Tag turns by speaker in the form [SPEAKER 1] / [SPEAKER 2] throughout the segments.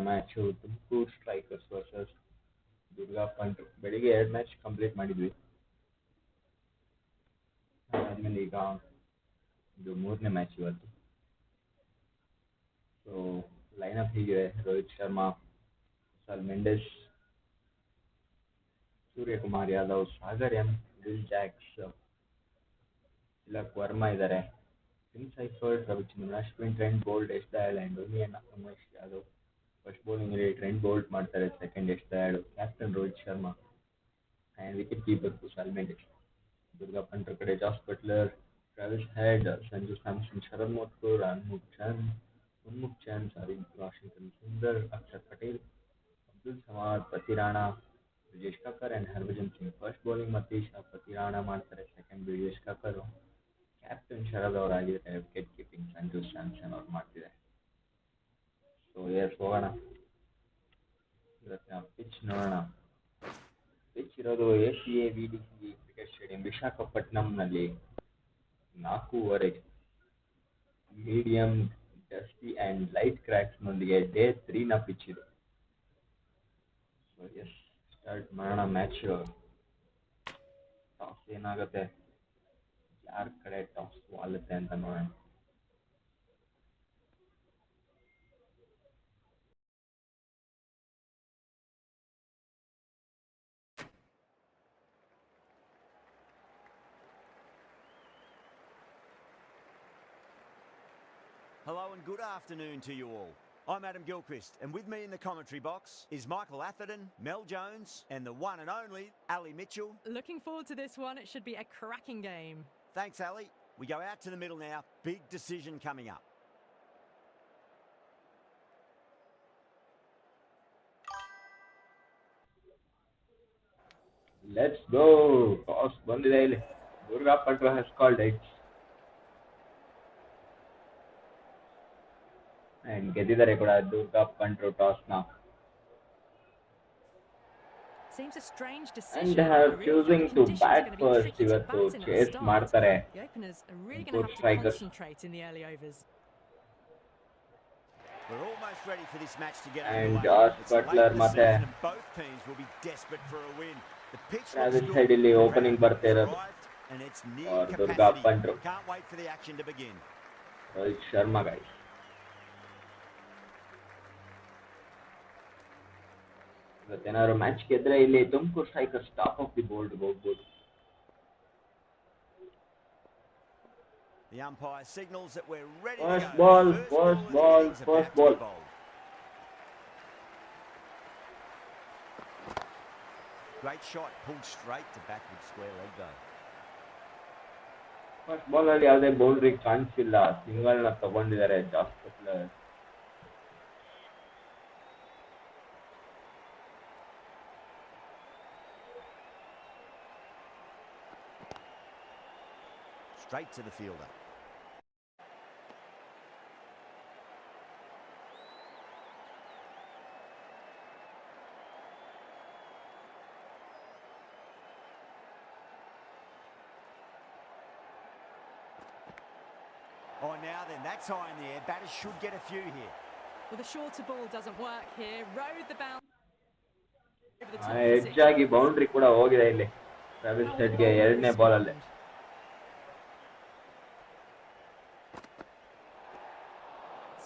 [SPEAKER 1] Match Tumakuru strikers versus Durga punter. ಬೆಳಿಗ್ಗೆ 2 match complete ಮಾಡಿದ್ವಿ. ಅದಾದ್ಮೇಲೆ ಈಗ ಇದು 3ನೇ ಮ್ಯಾಚ್ ಇವತ್ತು. ಸೊ ಲೈನಪ್ ಹೀಗಿದೆ: ರೋಹಿತ್ ಶರ್ಮಾ, ಸಲ್ Mendis, Suryakumar Yadav, Sagar M, Will Jacks, Tilak Varma ಇದ್ದಾರೆ. Tim Seifert, Ravichandran Ashwin, Trent Boult, Yash Dayal and ಒಲಿಯನ್ ಉಮೇಶ್ ಯಾದವ್. ಫಸ್ಟ್ ಬೌಲಿಂಗಲ್ಲಿ ಟ್ರೆಂಟ್ ಬೋಲ್ಟ್ ಮಾಡ್ತಾರೆ, second Yash Dayal, captain Rohit Sharma and wicket keeper Kushal Mendis. Durga ಪಂಟ್ರ ಕಡೆ Jos Buttler, Travis Head, Sanju Samson, Sharad Motkur, Unmukt Chand, Washington Sundar, Axar Patel, Abdul Samad, ಪತಿ Rana, Brijesh Kakkar and Harbhajan Singh. First bowling ಮತೀಶ್, ಪತಿ ರಾಣಾ ಮಾಡ್ತಾರೆ, ಸೆಕೆಂಡ್ ಬ್ರಿಜೇಶ್ ಕಕ್ಕರ್, ಕ್ಯಾಪ್ಟನ್ ಶರದ್ ಅವರಾಗಿದ್ದಾರೆ, ವಿಕೆಟ್ ಕೀಪಿಂಗ್ ಸಂಜು ಸ್ಯಾಮ್ಸನ್ ಅವ್ರು ಮಾಡ್ತಿದ್ದಾರೆ. ಸೊ ಎಸ್ ಹೋಗೋಣ, ಇವತ್ತಿನ ಪಿಚ್ ನೋಡೋಣ. ಪಿಚ್ ಇರೋದು ACA-VDC ಕ್ರಿಕೆಟ್ ಸ್ಟೇಡಿಯಂ ವಿಶಾಖಪಟ್ಟಣಂನಲ್ಲಿ 4 ಮೀಡಿಯಂ ಡಸ್ಟಿ ಆ್ಯಂಡ್ ಲೈಟ್ ಕ್ರ್ಯಾಕ್ಸ್ನೊಂದಿಗೆ ಡೇ 3ನ ಪಿಚ್ ಇದೆ. ಸೊ ಎಸ್ ಸ್ಟಾರ್ಟ್ ಮಾಡೋಣ ಮ್ಯಾಚ್. ಟಾಸ್ ಏನಾಗುತ್ತೆ, ಯಾರ ಕಡೆ ಟಾಸ್ ವಾಲುತ್ತೆ ಅಂತ ನೋಡೋಣ.
[SPEAKER 2] Hello and good afternoon to you all. I'm Adam Gilchrist, and with me in the commentary box is Michael Atherton, Mel Jones, and the one and only Ali Mitchell.
[SPEAKER 3] Looking forward to this one. It should be a cracking game.
[SPEAKER 2] Thanks, Ali. We go out to the middle now. Big decision coming up.
[SPEAKER 1] Let's go. Toss ಬಂದಿದೆ ಇಲ್ಲಿ. ದುರ್ಗಾ ಪಂಟ್ರು has called it and ಗೆದ್ದಿದ್ದಾರೆ ಕೂಡ ದುರ್ಗಾ ಪಂಟ್ರು ಟಾಸ್ನ.
[SPEAKER 3] Seems a strange
[SPEAKER 1] And
[SPEAKER 3] decision.
[SPEAKER 1] they are
[SPEAKER 3] I really
[SPEAKER 1] choosing
[SPEAKER 3] think
[SPEAKER 1] to
[SPEAKER 3] conditions are
[SPEAKER 1] bat
[SPEAKER 3] going to be
[SPEAKER 1] first.
[SPEAKER 3] tricky to
[SPEAKER 1] ಇವತ್ತು
[SPEAKER 3] bat in at the
[SPEAKER 1] chase
[SPEAKER 3] start.
[SPEAKER 1] ಮಾಡ್ತಾರೆ
[SPEAKER 3] The openers are really
[SPEAKER 1] TUMKUR
[SPEAKER 3] going to have to
[SPEAKER 1] strikers.
[SPEAKER 3] concentrate in the early overs.
[SPEAKER 2] We're almost ready for this match to get
[SPEAKER 1] And
[SPEAKER 2] underway.
[SPEAKER 1] Josh
[SPEAKER 2] It's late
[SPEAKER 1] Butler
[SPEAKER 2] in the
[SPEAKER 1] ಮತ್ತೆ
[SPEAKER 2] season and both teams will be desperate for a win. The pitch looks
[SPEAKER 1] Travis
[SPEAKER 2] good.
[SPEAKER 1] Head ಇಲ್ಲಿ
[SPEAKER 2] The
[SPEAKER 1] opening
[SPEAKER 2] crowd
[SPEAKER 1] ಬರ್ತಾ
[SPEAKER 2] has
[SPEAKER 1] ಇರೋದು
[SPEAKER 2] arrived and it's near
[SPEAKER 1] for Durga
[SPEAKER 2] capacity.
[SPEAKER 1] ಪಂಟ್ರು.
[SPEAKER 2] Can't wait for the action to begin.
[SPEAKER 1] Rohit Sharma guys. ಇವತ್ತೇನಾದ್ರು match ಗೆದ್ರೆ ಇಲ್ಲಿ Tumakuru Strikers top of the board ಹೋಗ್ಬೋದು.
[SPEAKER 2] The umpire signals that we're ready
[SPEAKER 1] First
[SPEAKER 2] to go.
[SPEAKER 1] ball,
[SPEAKER 2] First
[SPEAKER 1] first
[SPEAKER 2] of the
[SPEAKER 1] ball,
[SPEAKER 2] innings
[SPEAKER 1] first
[SPEAKER 2] about to
[SPEAKER 1] ball.
[SPEAKER 2] be bowled. Great shot, pulled straight to backward square leg though.
[SPEAKER 1] First ball ಅಲ್ಲಿ ಯಾವುದೇ boundary ಕಾಣಿಸಿಲ್ಲ, single ನ ತಗೊಂಡಿದ್ದಾರೆ Jos Buttler.
[SPEAKER 2] Straight to the fielder. Oh, now then, that's high in the air. Batters should get a few here.
[SPEAKER 3] Well, the shorter ball doesn't work here. Rode the bounce over the top of
[SPEAKER 1] edge
[SPEAKER 3] the
[SPEAKER 1] ಆಗಿ
[SPEAKER 3] six.
[SPEAKER 1] Boundary ಕೂಡ ಹೋಗಿದೆ ಇಲ್ಲಿ Travis ಹೆಡ್ಗೆ 2ನೇ ball ಅಲ್ಲೇ.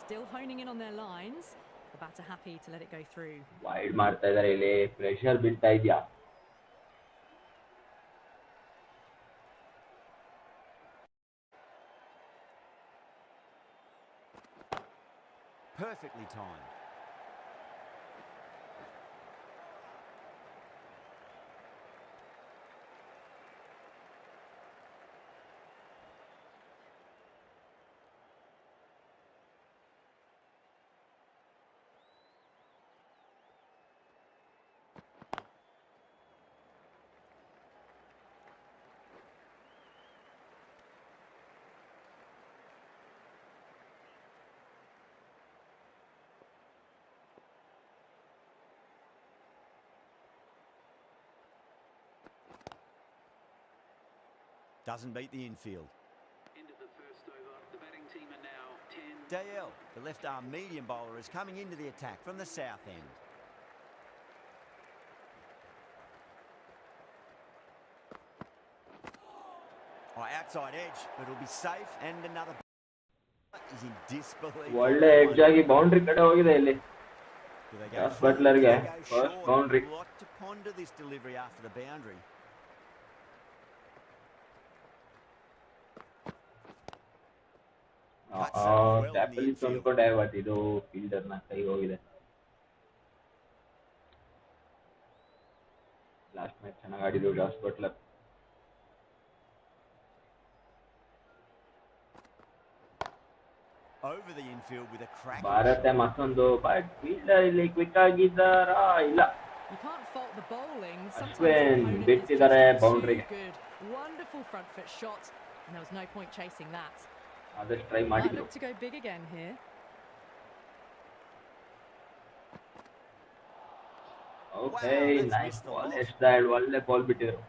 [SPEAKER 3] Still honing in on their lines. The batter happy to let it go through.
[SPEAKER 1] Wide ಮಾಡ್ತಾ ಇದಾರೆ ಇಲ್ಲಿ, pressure ಬೀಳ್ತಾ ಇದೆಯಾ.
[SPEAKER 2] Perfectly timed. Doesn't beat the infield.
[SPEAKER 4] End of the first over. The batting team are now 10
[SPEAKER 2] Dale, the left-arm medium bowler, is coming into the attack from the south end. Oh, outside edge, but it'll be safe, and another is in disbelief.
[SPEAKER 1] ಒಳ್ಳೆ edge ಆಗಿ boundary ಕಡೆ ಹೋಗಿದೆ ಇಲ್ಲಿ.
[SPEAKER 2] Do they go
[SPEAKER 1] Josh
[SPEAKER 2] full?
[SPEAKER 1] Butler
[SPEAKER 2] Do
[SPEAKER 1] ಗೆ
[SPEAKER 2] they go
[SPEAKER 1] first
[SPEAKER 2] short?
[SPEAKER 1] boundary.
[SPEAKER 2] A lot to ponder this delivery after the boundary. Cuts that off well in the
[SPEAKER 1] ಟ್ಯಾಪಲ್ಲಿ
[SPEAKER 2] infield.
[SPEAKER 1] ತಂದ್ಕೊಂಡೆ but ಇದು ಫೀಲ್ಡರ್ನ ಕೈ ಹೋಗಿದೆ. ಲಾಸ್ಟ್ ಮ್ಯಾಚ್ ಚೆನ್ನಾಗಿ ಆಡಿದ್ರು Jos Buttler.
[SPEAKER 2] Over the infield with a crack.
[SPEAKER 1] ಭಾರತ ಮತ್ತೊಂದು ಬಟ್ ಫೀಲ್ಡರ್ ಇಲ್ಲಿ ಕ್ವಿಕ್ ಆಗಿದ್ದಾರಾ ಇಲ್ಲ.
[SPEAKER 3] You can't fault the bowling.
[SPEAKER 1] Ashwin ಬಿಟ್ಟಿದ್ದಾರೆ ಬೌಂಡ್ರಿಗೆ.
[SPEAKER 3] Wonderful front foot shot, and there was no point chasing that.
[SPEAKER 1] ಆದಷ್ಟು ಟ್ರೈ
[SPEAKER 3] Might
[SPEAKER 1] ಮಾಡಿದ್ರು.
[SPEAKER 3] look to go big again here.
[SPEAKER 1] Okay nice ball. ಎಷ್ಟು ಒಳ್ಳೆ ಬಾಲ್ ಬಿಟ್ಟಿದ್ರು.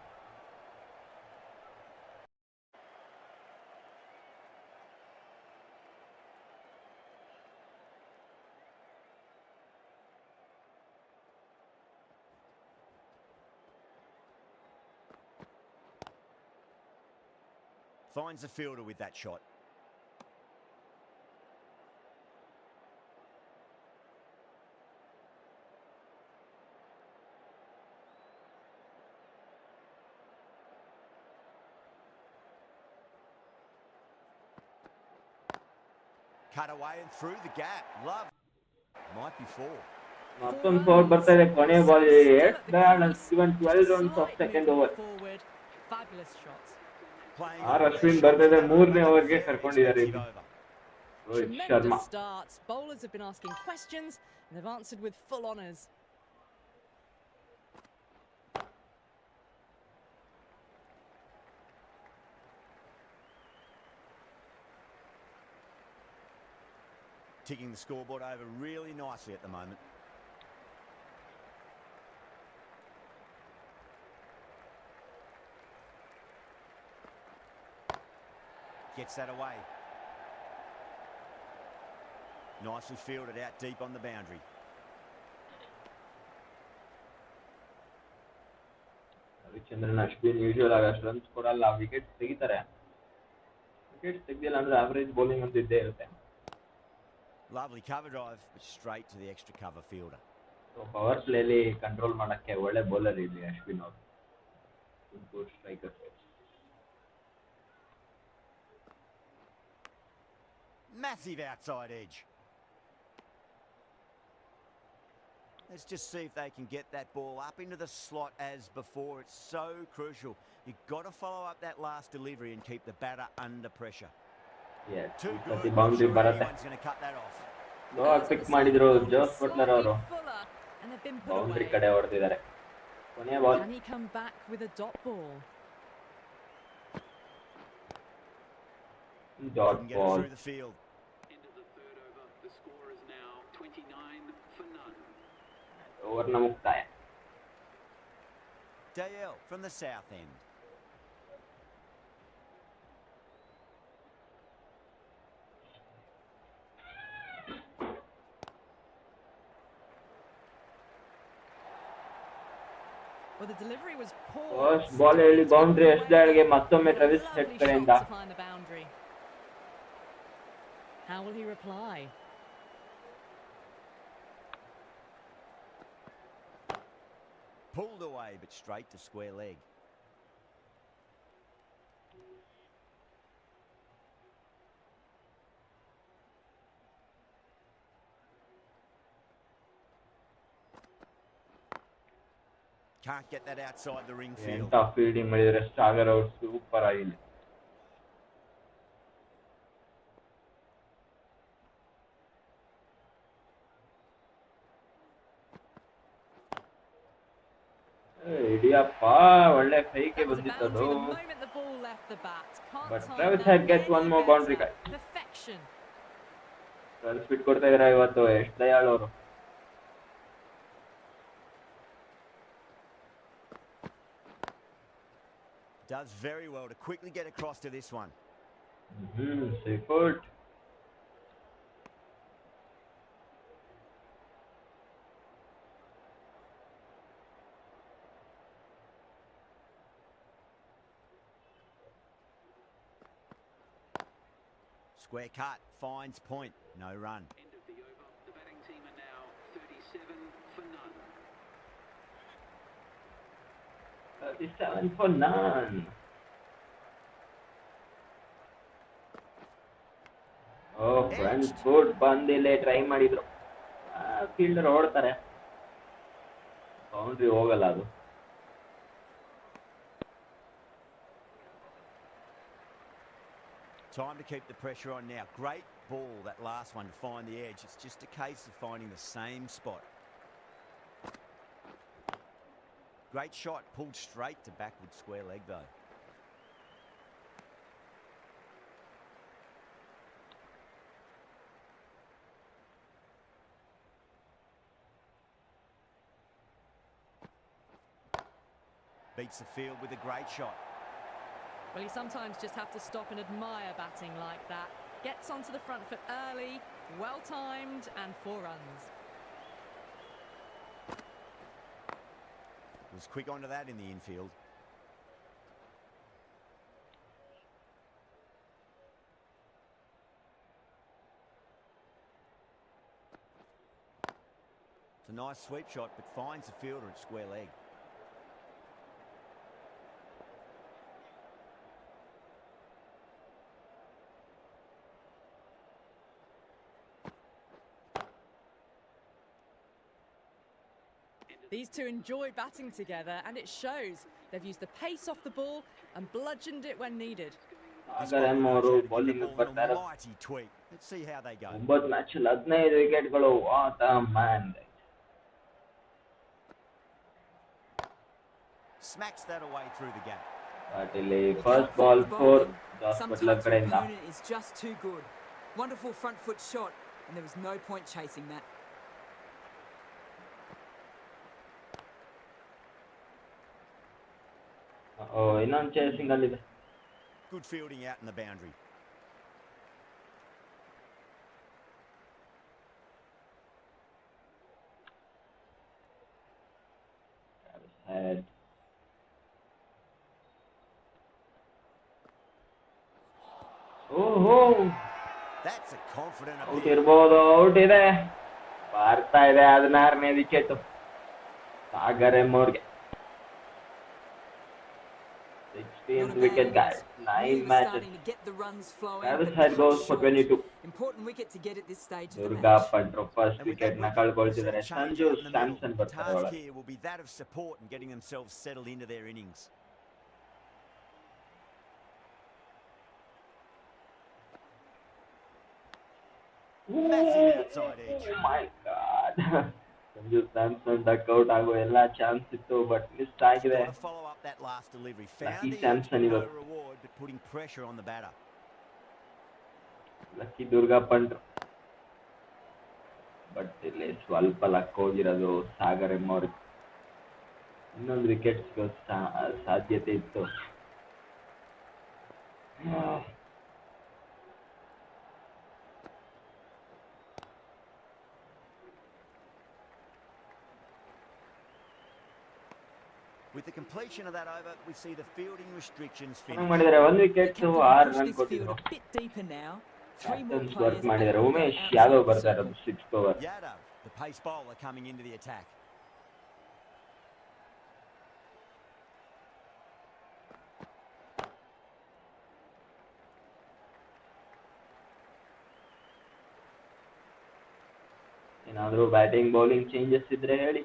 [SPEAKER 2] Finds the fielder with that shot. Cut away and through the gap. Love. Might be four.
[SPEAKER 1] ಮತ್ತೊಂದು four ಬರ್ತಾ ಇದೆ ಕೊನೆ ball. Even 12 runs of second over.
[SPEAKER 3] Fabulous shot.
[SPEAKER 1] Ashwin ಬರ್ತಿದೆ ಮೂರನೇ ಓವರ್ಗೆ ಕರ್ಕೊಂಡಿದ್ದಾರೆ ಇಲ್ಲಿ. Rohit Sharma.
[SPEAKER 3] Tremendous start. Bowlers have been asking questions and they've answered with full honours.
[SPEAKER 2] Ticking the scoreboard over really nicely at the moment. Gets that away. Nicely fielded out deep on the boundary.
[SPEAKER 1] Ravichandran Ashwin usual ಆಗಿ ಅಷ್ಟು runs ಕೊಡಲ್ಲ. Wicket ತೆಗಿತಾರೆ. Wicket ತೆಗ್ದಿಲ್ಲ ಅಂದ್ರೆ average bowling ಅಂತ ಇದ್ದೇ ಇರುತ್ತೆ.
[SPEAKER 2] Lovely cover drive, but straight to the extra cover fielder.
[SPEAKER 1] So power ಪ್ಲೇಲಿ control ಮಾಡಕ್ಕೆ ಒಳ್ಳೆ ಬೌಲರ್ ಇಲ್ಲಿ ಅಶ್ವಿನ್ ಅವರು. Tumakuru Striker.
[SPEAKER 2] Massive outside edge. Let's just see if they can get that ball up into the slot as before. It's so crucial. You've got to follow up that last delivery and keep the batter under pressure.
[SPEAKER 1] Yes,
[SPEAKER 2] Too
[SPEAKER 1] ಈ
[SPEAKER 2] good.
[SPEAKER 1] ಸತಿ boundary ಬರುತ್ತೆ.
[SPEAKER 2] Anyone's going to cut that off.
[SPEAKER 1] ಪಿಕ್ ಮಾಡಿದ್ರು Jose Buttler ಅವರು.
[SPEAKER 3] And they've been put
[SPEAKER 1] boundary
[SPEAKER 3] away.
[SPEAKER 1] ಕಡೆ ಹೊಡೆದಿದ್ದಾರೆ. ಕೊನೆಯ ball.
[SPEAKER 3] Can he come back with a dot ball?
[SPEAKER 1] Dot
[SPEAKER 2] Couldn't get it
[SPEAKER 1] ball.
[SPEAKER 2] through the field.
[SPEAKER 4] Into the third over. The score is now 29 for none.
[SPEAKER 1] ಓವರ್ನ ಮುಕ್ತಾಯ.
[SPEAKER 2] Dale from the south end.
[SPEAKER 3] Well, the delivery was poor.
[SPEAKER 1] First ball ಅಲ್ಲಿ boundary ಎಸ್ದಾಳ್ಗೆ ಮತ್ತೊಮ್ಮೆ Travis head
[SPEAKER 3] Lovely
[SPEAKER 1] ಕಡೆಯಿಂದ.
[SPEAKER 3] shot to find the boundary. How will he reply?
[SPEAKER 2] Pulled away, but straight to square leg. Can't get that outside the ring field.
[SPEAKER 1] ಎಂತ fielding ಮಾಡಿದ್ರೆ ಸ್ಟಾಗರ್ out super ಆಗಿದೆ. ಇಡಿಯಪ್ಪ ಒಳ್ಳೆ ಕೈಗೆ
[SPEAKER 3] That was a
[SPEAKER 1] ಬಂದಿತ್ತದು.
[SPEAKER 3] boundary the moment the ball left the bat. Can't
[SPEAKER 1] But
[SPEAKER 3] time
[SPEAKER 1] Travis
[SPEAKER 3] that
[SPEAKER 1] Head gets
[SPEAKER 3] any
[SPEAKER 1] one more boundary,
[SPEAKER 3] better.
[SPEAKER 1] guys.
[SPEAKER 3] Perfection.
[SPEAKER 1] Run speed ಕೊಡ್ತಾ ಇದಾರೆ ಇವತ್ತು ಎಷ್ಟು ದಯಾಳ್ ಅವರು.
[SPEAKER 2] Does very well to quickly get across to this one.
[SPEAKER 1] ಸೇಫರ್ಟ್.
[SPEAKER 2] Square cut, finds point, no run.
[SPEAKER 4] End of the over. The batting team are now 37 for none.
[SPEAKER 1] 37 for none. Friends good ಬಂದಿಲ್ಲ try ಮಾಡಿದ್ರು fielder ಓಡ್ತಾರೆ boundary ಹೋಗಲ್ಲ ಅದು
[SPEAKER 2] Time to keep the pressure on now. Great ball, that last one, to find the edge. It's just a case of finding the same spot. Great shot, pulled straight to backward square leg though. Beats the field with a great shot.
[SPEAKER 3] Well, you sometimes just have to stop and admire batting like that. Gets onto the front foot early, well timed, and 4 runs.
[SPEAKER 2] Was quick onto that in the infield. It's a nice sweep shot, but finds the fielder at square leg.
[SPEAKER 3] These two enjoy batting together, and it shows. They've used the pace off the ball and bludgeoned it when needed.
[SPEAKER 1] Bowling ಬರ್ತಾರೆ
[SPEAKER 2] Mighty tweak. Let's see how they go.
[SPEAKER 1] 9 match ಅಲ್ಲಿ 15 ವಿಕೆಟ್ಗಳು what a man
[SPEAKER 2] Smacks that away through the gap.
[SPEAKER 1] But ಇಲ್ಲಿ first ball 4 Jos Buttler ಕಡೆಯಿಂದ
[SPEAKER 5] opponent is just too good. Wonderful front foot shot, and there was no point chasing that.
[SPEAKER 1] ಇನ್ನೊಂದು chasing ಅಲ್ಲಿದೆ
[SPEAKER 2] Good fielding out in the boundary.
[SPEAKER 1] head ಓಹೋ
[SPEAKER 2] That's a confident
[SPEAKER 1] out
[SPEAKER 2] appeal.
[SPEAKER 1] ಇರ್ಬೋದು out ಇದೆ ಬರ್ತಾ ಇದೆ 16ನೇ wicket Sagar ಎಮ್ಮೋರ್ಗೆ 16th wicket guys 9 matches
[SPEAKER 5] Starting to get the runs flowing.
[SPEAKER 1] Travis
[SPEAKER 5] but
[SPEAKER 1] Head
[SPEAKER 5] cut
[SPEAKER 1] goes for
[SPEAKER 5] short.
[SPEAKER 1] 22
[SPEAKER 5] Important wicket to get at this stage of the
[SPEAKER 1] Durga
[SPEAKER 5] match.
[SPEAKER 1] Punter first
[SPEAKER 2] And with
[SPEAKER 1] wicket
[SPEAKER 2] that
[SPEAKER 1] ನ
[SPEAKER 2] wicket,
[SPEAKER 1] ಕಳ್ಕೊಳ್ತಿದ್ದಾರೆ
[SPEAKER 2] we'll see a change
[SPEAKER 1] Sanju
[SPEAKER 2] out in the middle.
[SPEAKER 1] Samson
[SPEAKER 2] The
[SPEAKER 1] ಬರ್ತಾರೆ
[SPEAKER 2] task
[SPEAKER 1] ಒಳಗೆ
[SPEAKER 2] here will be that of support and getting themselves settled into their innings. Massive outside edge.
[SPEAKER 1] Oh my god Sanju Samson duck out ಆಗೋ ಎಲ್ಲಾ chance ಇತ್ತು but miss ಆಗಿದೆ
[SPEAKER 2] Got to follow up that last delivery. Found
[SPEAKER 1] Lucky
[SPEAKER 2] the edge,
[SPEAKER 1] Samson
[SPEAKER 2] but no
[SPEAKER 1] ಇವತ್ತು.
[SPEAKER 2] reward, but putting pressure on the batter.
[SPEAKER 1] Lucky Durga punter but ಇಲ್ಲಿ ಸ್ವಲ್ಪ luck ಹೋಗಿರೋದು ಸಾಗರ್ ಎಮ್ಮೋರ್ಗೆ ಇನ್ನೊಂದು wicket ಸಿಗೋ ಸಾಧ್ಯತೆ ಇತ್ತು
[SPEAKER 2] With the completion of that over, we see the fielding restrictions
[SPEAKER 1] ಚೆನ್ನಾಗಿ
[SPEAKER 2] finish.
[SPEAKER 1] ಮಾಡಿದ್ದಾರೆ ಒಂದು wicket
[SPEAKER 5] They can
[SPEAKER 1] 6
[SPEAKER 5] push
[SPEAKER 1] run
[SPEAKER 5] this field
[SPEAKER 1] ಕೊಟ್ಟಿದ್ರು
[SPEAKER 5] a bit deeper now. 3 more
[SPEAKER 1] captains
[SPEAKER 5] players
[SPEAKER 1] work ಮಾಡಿದ್ದಾರೆ
[SPEAKER 5] able to go
[SPEAKER 1] Umesh
[SPEAKER 5] outside
[SPEAKER 1] Yadav
[SPEAKER 5] the
[SPEAKER 1] ಬರ್ತಾ
[SPEAKER 5] circle.
[SPEAKER 1] ಇರೋದು 6th over
[SPEAKER 2] Yadav, the pace bowler, coming into the attack.
[SPEAKER 1] ಏನಾದರೂ batting bowling changes ಇದ್ರೆ ಹೇಳಿ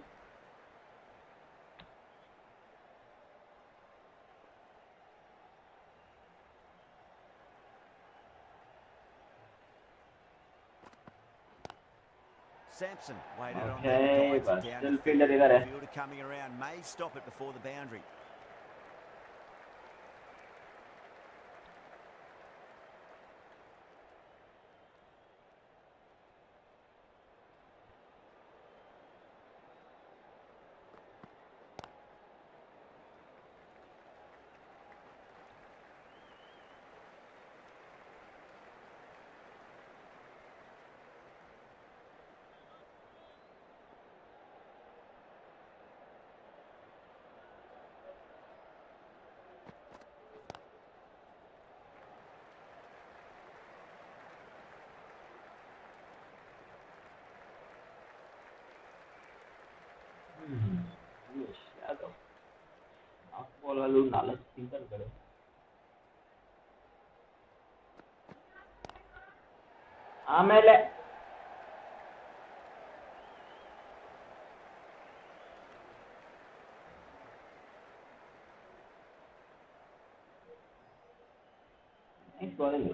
[SPEAKER 2] Sampson waited on
[SPEAKER 1] Okay,
[SPEAKER 2] that,
[SPEAKER 1] but
[SPEAKER 2] guides it down
[SPEAKER 1] still
[SPEAKER 2] the
[SPEAKER 1] fielder
[SPEAKER 2] field.
[SPEAKER 1] ಇದ್ದಾರೆ.
[SPEAKER 2] Fielder coming around, may stop it before the boundary.
[SPEAKER 1] Umesh Yadav 4 ಬಾಲಲ್ಲೂ 4 ಸಿಂಗಲ್ಗಳು. ಆಮೇಲೆ nice bowling.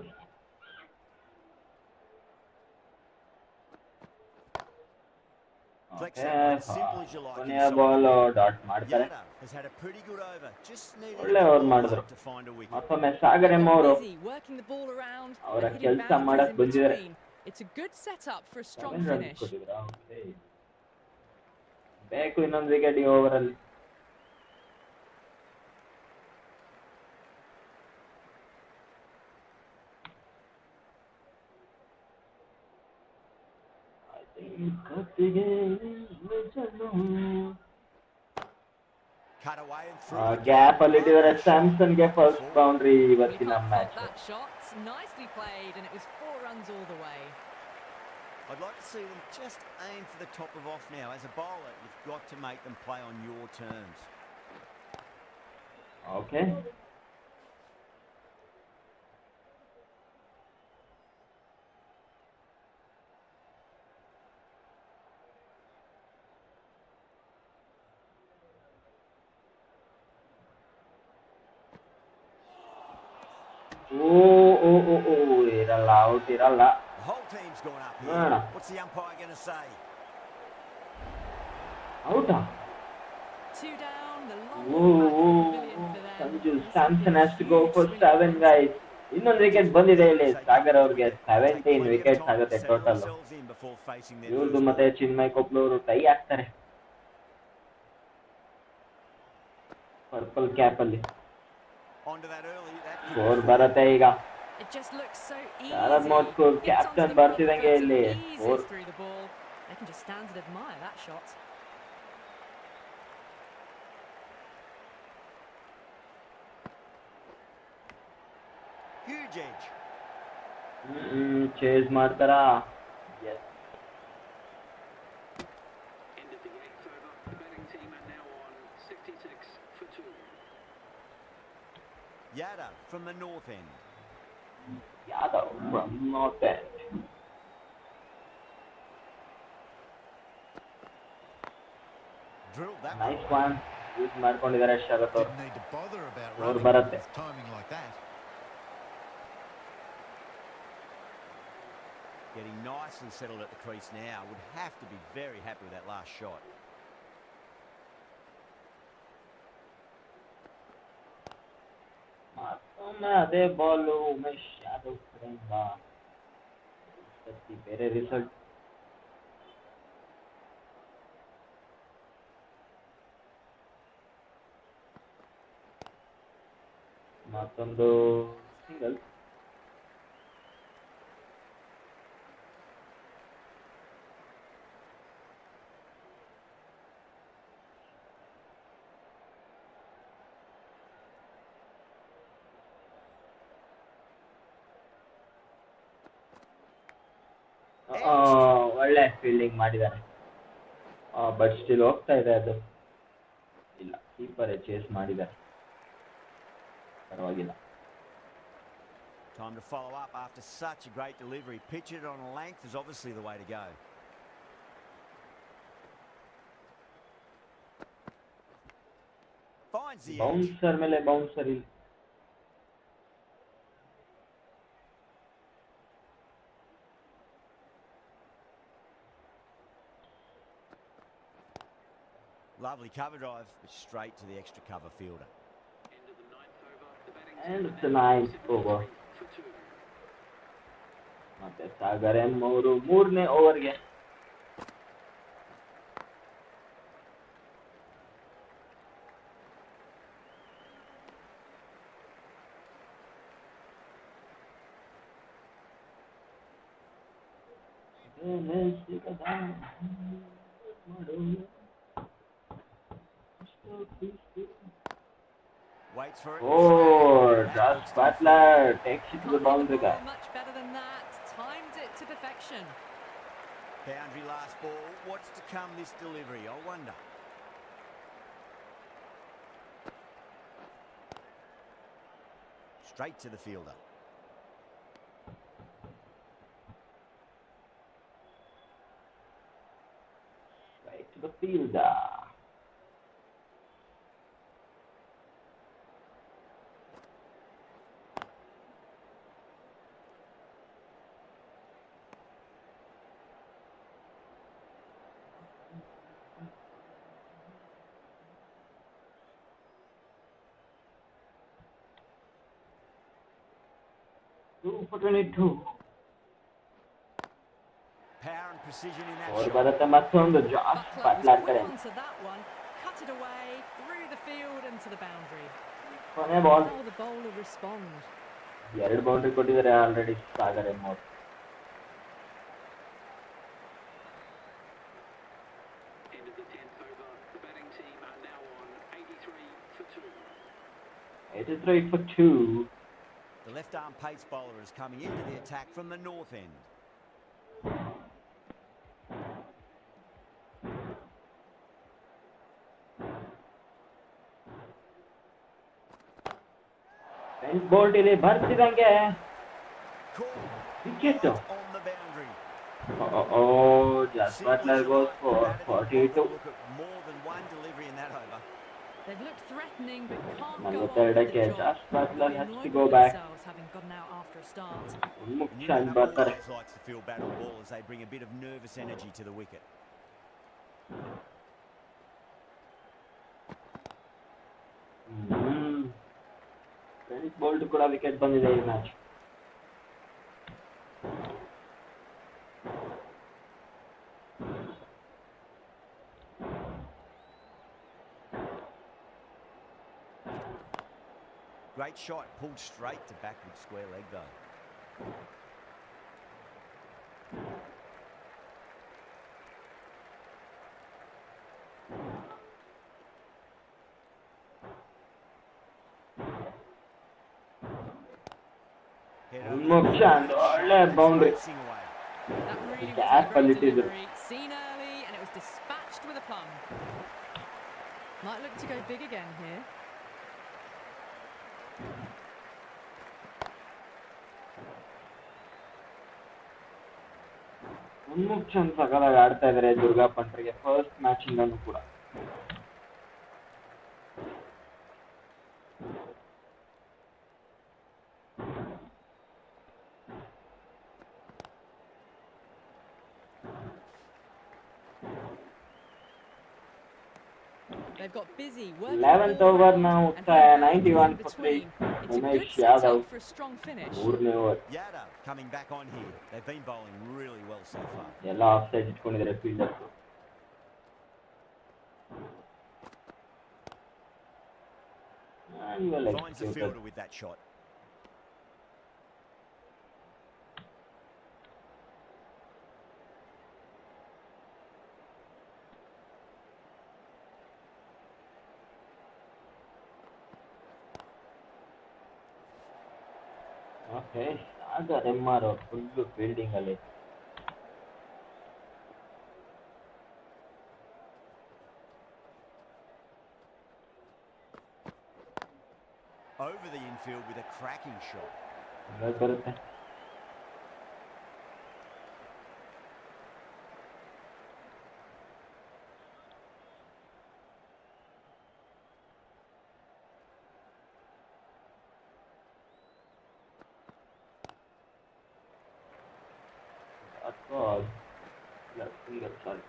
[SPEAKER 2] Flex that one simple as you like
[SPEAKER 1] ಕೊನೆಯ
[SPEAKER 2] inside
[SPEAKER 1] ball
[SPEAKER 2] the net.
[SPEAKER 1] Dot ಮಾಡ್ತಾರೆ.
[SPEAKER 2] Yadav has had a pretty good over. Just needed
[SPEAKER 1] ಒಳ್ಳೆ
[SPEAKER 2] a
[SPEAKER 1] over
[SPEAKER 2] ball
[SPEAKER 1] ಮಾಡಿದ್ರು.
[SPEAKER 2] to find a wicket.
[SPEAKER 1] ಮತ್ತೊಮ್ಮೆ Sagar M ಅವರು
[SPEAKER 3] Busy working the ball around
[SPEAKER 1] ಅವರ
[SPEAKER 3] and hitting
[SPEAKER 1] ಕೆಲಸ
[SPEAKER 3] boundaries
[SPEAKER 1] ಮಾಡಕ್
[SPEAKER 3] in
[SPEAKER 1] ಬಂದಿದ್ದಾರೆ.
[SPEAKER 3] between. It's a good setup for a strong
[SPEAKER 1] 7 runs
[SPEAKER 3] finish.
[SPEAKER 1] ಕೊಟ್ಟಿದ್ರ. Okay, ಬೇಕು ಇನ್ನೊಂದು ವಿಕೆಟ್ ಈ ಓವರ್ ಅಲ್ಲಿ.
[SPEAKER 2] Cut away and through.
[SPEAKER 1] Gap ಅಲ್ಲಿ ಇಟ್ಟಿದ್ದಾರೆ. ಸ್ಯಾಮ್ಸನ್ಗೆ ಫಸ್ಟ್ ಬೌಂಡ್ರಿ
[SPEAKER 3] Well, you
[SPEAKER 1] ಇವತ್ತಿನ
[SPEAKER 3] can't fault
[SPEAKER 1] match.
[SPEAKER 3] that shot. Nicely played, and it was 4 runs all the way.
[SPEAKER 2] I'd like to see them just aim for the top of off now. As a bowler, you've got to make them play on your terms.
[SPEAKER 1] Okay, ಓ ಇರಲ್ಲ, out ಇರಲ್ಲ.
[SPEAKER 2] The whole team's gone up
[SPEAKER 1] No,
[SPEAKER 2] here.
[SPEAKER 1] no.
[SPEAKER 2] What's the umpire going to say?
[SPEAKER 1] ಔಟಾ?
[SPEAKER 3] 2 down, the long
[SPEAKER 1] Whoa,
[SPEAKER 3] ball back to
[SPEAKER 1] whoa,
[SPEAKER 3] the pavilion for them.
[SPEAKER 1] Sanju
[SPEAKER 3] This would
[SPEAKER 1] Samson
[SPEAKER 3] be a
[SPEAKER 1] has to go
[SPEAKER 3] huge
[SPEAKER 1] for
[SPEAKER 3] swing
[SPEAKER 1] 7
[SPEAKER 3] for
[SPEAKER 1] guys. ಇನ್ನೊಂದು wicket ಬಂದಿದೆ ಇಲ್ಲಿ ಸಾಗರ್ ಅವ್ರಿಗೆ.
[SPEAKER 2] Take
[SPEAKER 1] 17
[SPEAKER 2] plenty of
[SPEAKER 1] wickets
[SPEAKER 2] time to
[SPEAKER 1] ಆಗುತ್ತೆ
[SPEAKER 2] settle
[SPEAKER 1] total.
[SPEAKER 2] themselves in before facing their
[SPEAKER 1] ಇವ್ರದ್ದು
[SPEAKER 2] first
[SPEAKER 1] ಮತ್ತೆ
[SPEAKER 2] ball.
[SPEAKER 1] Chinmay Koppalu ಅವರು tie ಆಗ್ತಾರೆ purple cap ಅಲ್ಲಿ.
[SPEAKER 2] Onto that early. That could
[SPEAKER 1] score
[SPEAKER 2] be
[SPEAKER 1] ಬರುತ್ತೆ ಈಗ.
[SPEAKER 3] It just looks so easy.
[SPEAKER 1] Sharad Motkur,
[SPEAKER 3] Gets onto
[SPEAKER 1] captain
[SPEAKER 3] the front
[SPEAKER 1] ಬರ್ತಿದಂಗೆ
[SPEAKER 3] foot and
[SPEAKER 1] ಇಲ್ಲಿ.
[SPEAKER 3] eases
[SPEAKER 1] Four.
[SPEAKER 3] through the ball. They can just stand and admire that shot.
[SPEAKER 2] huge edge.
[SPEAKER 1] Chase ಮಾಡ್ತಾರಾ? S.
[SPEAKER 4] End of the 8th over. The batting team are now on 66 for 2.
[SPEAKER 2] Yadav from the north end.
[SPEAKER 1] Yadav from north end.
[SPEAKER 2] Drilled that
[SPEAKER 1] nice
[SPEAKER 2] one.
[SPEAKER 1] One use ಮಾಡ್ಕೊಂಡಿದ್ದಾರೆ ಶರತ್ ಅವರು.
[SPEAKER 6] Didn't need to bother about
[SPEAKER 1] Four
[SPEAKER 6] running
[SPEAKER 1] ಬರುತ್ತೆ.
[SPEAKER 6] with timing like that.
[SPEAKER 2] Getting nicely settled at the crease now. Would have to be very happy with that last shot.
[SPEAKER 1] ಮತ್ತೊಮ್ಮೆ ಅದೇ ಬಾಲು ಉಮೇಶ್ ಯಾದವ್ ಕಡೆಯಿಂದ. ಬೇರೆ result. ಮತ್ತೊಂದು single. ಒಳ್ಳೆ fielding ಮಾಡಿದ್ದಾರೆ. But still ಹೋಗ್ತಾ ಇದೆ ಅದು. ಇಲ್ಲ, ಕೀಪರ್ ಚೇಸ್ ಮಾಡಿದ್ದಾರೆ, ಪರವಾಗಿಲ್ಲ.
[SPEAKER 2] Time to follow up after such a great delivery. Pitch it on a length is obviously the way to go. Finds the edge.
[SPEAKER 1] Bouncer ಮೇಲೆ ಬೌನ್ಸರ್ ಇಲ್ಲ.
[SPEAKER 2] Lovely cover drive, but straight to the extra cover fielder.
[SPEAKER 4] End of the 9th over. The batting
[SPEAKER 1] And
[SPEAKER 4] team
[SPEAKER 1] it's
[SPEAKER 4] are
[SPEAKER 1] a
[SPEAKER 4] now on
[SPEAKER 1] ninth over.
[SPEAKER 4] 73 for 2.
[SPEAKER 1] ಮತ್ತೆ Sagar M ಅವರು 3ನೇ ಓವರ್ಗೆ.
[SPEAKER 2] Waits for it.
[SPEAKER 1] Oh, Josh Butler takes it to the boundary
[SPEAKER 3] Ball
[SPEAKER 1] guy.
[SPEAKER 3] much better than that. Timed it to perfection.
[SPEAKER 2] Boundary last ball. What's to come this delivery, I wonder. straight to the fielder.
[SPEAKER 1] Right to the fielder. Two for 22.
[SPEAKER 2] Power and precision in that
[SPEAKER 1] और
[SPEAKER 2] shot.
[SPEAKER 1] बदलते मत्सोंदो Jos
[SPEAKER 3] Butler was
[SPEAKER 1] पाटलार
[SPEAKER 3] quick
[SPEAKER 1] करें.
[SPEAKER 3] onto that one, cut it away, through the field and to the boundary.
[SPEAKER 1] कोने ball.
[SPEAKER 3] How will the bowler respond?
[SPEAKER 1] ಎರಡು boundary ಕೊಟ್ಟಿದ್ದಾರೆ already Sagar ಎಮ್ಮೋರ್.
[SPEAKER 4] End of the 10th over. The batting team are now on 83 for 2.
[SPEAKER 1] 83 for 2.
[SPEAKER 2] The left-arm pace bowler is coming into the attack from the north end.
[SPEAKER 1] French bolt ಇಲ್ಲಿ ಬರ್ತಿದಂಗೆ wicket.
[SPEAKER 2] On the boundary.
[SPEAKER 1] Just Butler goes for 42.
[SPEAKER 2] Look at more than one delivery in that over.
[SPEAKER 3] They've looked threatening but can't
[SPEAKER 1] Number
[SPEAKER 3] go on
[SPEAKER 1] third
[SPEAKER 3] with the
[SPEAKER 1] again.
[SPEAKER 3] job.
[SPEAKER 1] Just Butler has to
[SPEAKER 3] Annoyed
[SPEAKER 1] go
[SPEAKER 3] with
[SPEAKER 1] back.
[SPEAKER 3] themselves, having gotten out after a start.
[SPEAKER 1] Muksan Butler.
[SPEAKER 2] Always likes to feel battle ball as they bring a bit of nervous energy to the wicket.
[SPEAKER 1] French bolt ಕೂಡ wicket ಬಂದಿದೆ ಈ match.
[SPEAKER 2] Great shot, pulled straight to backward square leg though.
[SPEAKER 1] Muksan ಒಳ್ಳೆ boundary.
[SPEAKER 2] Racing away.
[SPEAKER 3] That really
[SPEAKER 1] Yeah,
[SPEAKER 3] was a great
[SPEAKER 1] quality.
[SPEAKER 3] delivery. Seen early and it was dispatched with a plum. Might look to go big again here.
[SPEAKER 1] ಮುನ್ಮುಕ್ಷನ್ ಸಕಲಾಗಿ ಆಡ್ತಾ ಇದ್ದಾರೆ Durga ಪಂಟ್ರಿಗೆ first match ಇಂದನೂ ಕೂಡ.
[SPEAKER 3] They've got busy working
[SPEAKER 1] 11th
[SPEAKER 3] all
[SPEAKER 1] over
[SPEAKER 3] round
[SPEAKER 1] now,
[SPEAKER 3] and hitting
[SPEAKER 1] ninety-one
[SPEAKER 3] balls
[SPEAKER 1] for
[SPEAKER 3] in
[SPEAKER 1] three.
[SPEAKER 3] between. It's a
[SPEAKER 1] Umesh
[SPEAKER 3] good
[SPEAKER 1] Yadav.
[SPEAKER 3] setup for a strong finish.
[SPEAKER 1] ಮೂರನೇ over
[SPEAKER 2] Yadav coming back on here. They've been bowling really well so far.
[SPEAKER 1] ಎಲ್ಲ off side ಇಟ್ಕೊಂಡಿದ್ದಾರೆ ಫೀಲ್ಡರ್ಸ್.
[SPEAKER 2] Finds the fielder with that shot.
[SPEAKER 1] Okay Sagar ಎಮ್ಮಾರ್ ಅವ್ರು full fielding ಅಲ್ಲಿ.
[SPEAKER 2] Over the infield with a cracking shot.
[SPEAKER 1] ಬರುತ್ತೆ. Ball. Let's see that sorry.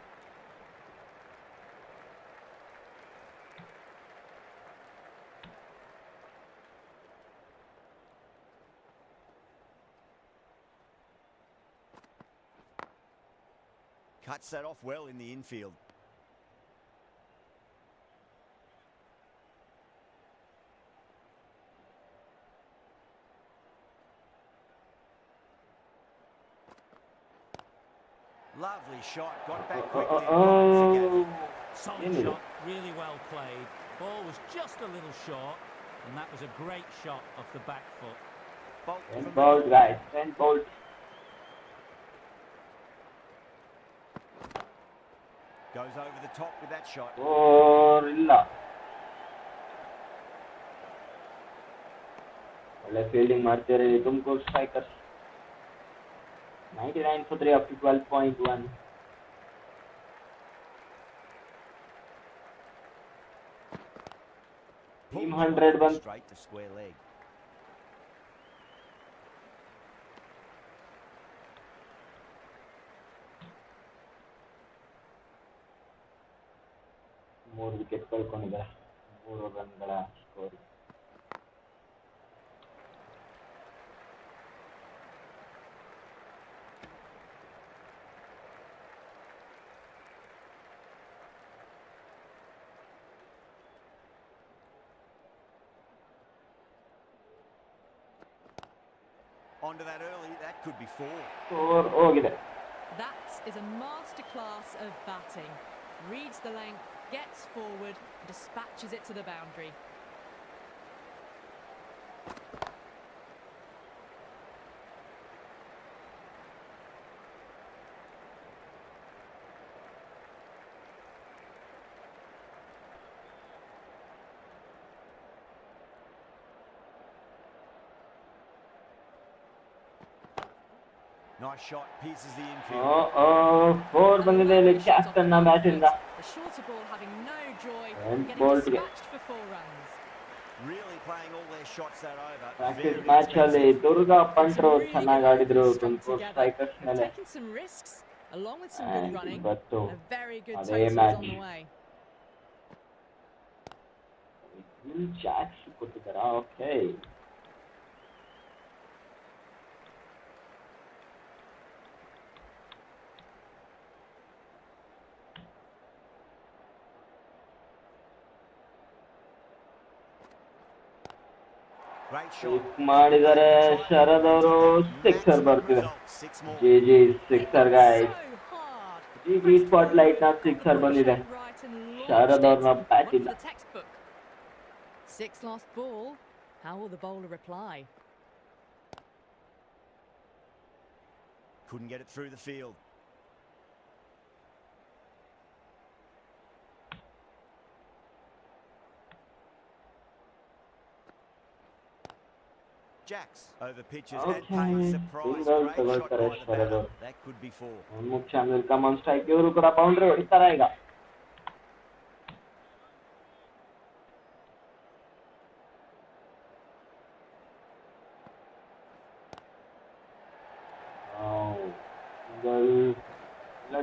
[SPEAKER 2] Cuts that off well in the infield. Lovely shot, got back quickly and finds the gap.
[SPEAKER 7] Solid shot, really well played. Ball was just a little short, and that was a great shot off the back foot.
[SPEAKER 2] Bolt
[SPEAKER 1] Ten
[SPEAKER 2] from
[SPEAKER 1] Bolt, guys. 10 Bolt.
[SPEAKER 2] goes over the top with that shot.
[SPEAKER 1] Gorilla. ಒಳ್ಳೆ fielding ಮಾಡ್ತಾರೆ Tumakuru strikers. 99 for 3 after 12.1. Team 100 ಬಂತು.
[SPEAKER 2] Straight to square leg.
[SPEAKER 1] ಮೂರು wicket ಕಳ್ಕೊಂಡಿದ್ದಾರೆ. 3 ರನ್ಗಳ score.
[SPEAKER 2] Onto that early, that could be 4.
[SPEAKER 1] Score ಹೋಗಿದೆ.
[SPEAKER 3] That is a masterclass of batting. Reads the length, gets forward, dispatches it to the boundary.
[SPEAKER 2] Nice shot, pierces the infield.
[SPEAKER 1] 4 ಬಂದಿದೆ ಇಲ್ಲಿ captain ನ bat ಇಂದ.
[SPEAKER 3] The shorter ball having no joy,
[SPEAKER 1] And
[SPEAKER 3] getting
[SPEAKER 1] ball to get.
[SPEAKER 3] dispatched for 4 runs.
[SPEAKER 2] Really playing all their shots that over.
[SPEAKER 1] Practice
[SPEAKER 2] Very
[SPEAKER 1] match ಅಲ್ಲಿ
[SPEAKER 2] expensive.
[SPEAKER 1] Durga
[SPEAKER 3] Some
[SPEAKER 1] punter
[SPEAKER 3] really
[SPEAKER 1] ಚೆನ್ನಾಗಿ
[SPEAKER 3] good
[SPEAKER 1] ಆಡಿದ್ರು
[SPEAKER 3] strung
[SPEAKER 1] Tumakuru
[SPEAKER 3] together.
[SPEAKER 1] Strikers
[SPEAKER 3] They've
[SPEAKER 1] ಮೇಲೆ.
[SPEAKER 3] taken some risks along with some good
[SPEAKER 1] And
[SPEAKER 3] running.
[SPEAKER 1] ಇವತ್ತು
[SPEAKER 3] A very good
[SPEAKER 1] ಅದೇ
[SPEAKER 3] total
[SPEAKER 1] match.
[SPEAKER 3] on the way.
[SPEAKER 1] Jacks ಕೊಟ್ಟಿದ್ದಾರಾ? Okay.
[SPEAKER 2] Great shot.
[SPEAKER 1] ಮಾಡಿದ್ದಾರೆ ಶರದ್ ಅವರು. Sixer ಬರ್ತಿದೆ. ಜಿ ಸಿಕ್ಸರ್ ಗಾಯ್.
[SPEAKER 3] So hard.
[SPEAKER 1] ಜಿ ಸ್ಪಾಟ್ ಲೈಟ್ ನ ಸಿಕ್ಸರ್ ಬಂದಿದೆ
[SPEAKER 3] Right and launched
[SPEAKER 1] Sharad
[SPEAKER 3] it.
[SPEAKER 1] ಅವ್ರನ್ನ ಬ್ಯಾಟ್
[SPEAKER 3] One
[SPEAKER 1] ಇಲ್ಲ.
[SPEAKER 3] for the textbook. 6 lost ball. How will the bowler reply?
[SPEAKER 2] Couldn't get it through the field. Jacks over pitches and
[SPEAKER 1] Okay.
[SPEAKER 2] pays surprise.
[SPEAKER 1] Single
[SPEAKER 2] Great shot
[SPEAKER 1] ತಗೊಳ್ತಾರೆ
[SPEAKER 2] by the
[SPEAKER 1] Sharad
[SPEAKER 2] batter.
[SPEAKER 1] ಅವರು.
[SPEAKER 2] That could be 4.
[SPEAKER 1] ಮುಖ್ಯ welcome on strike. ಇವರು ಕೂಡ boundary ಹೊಡಿತಾರ ಈಗ.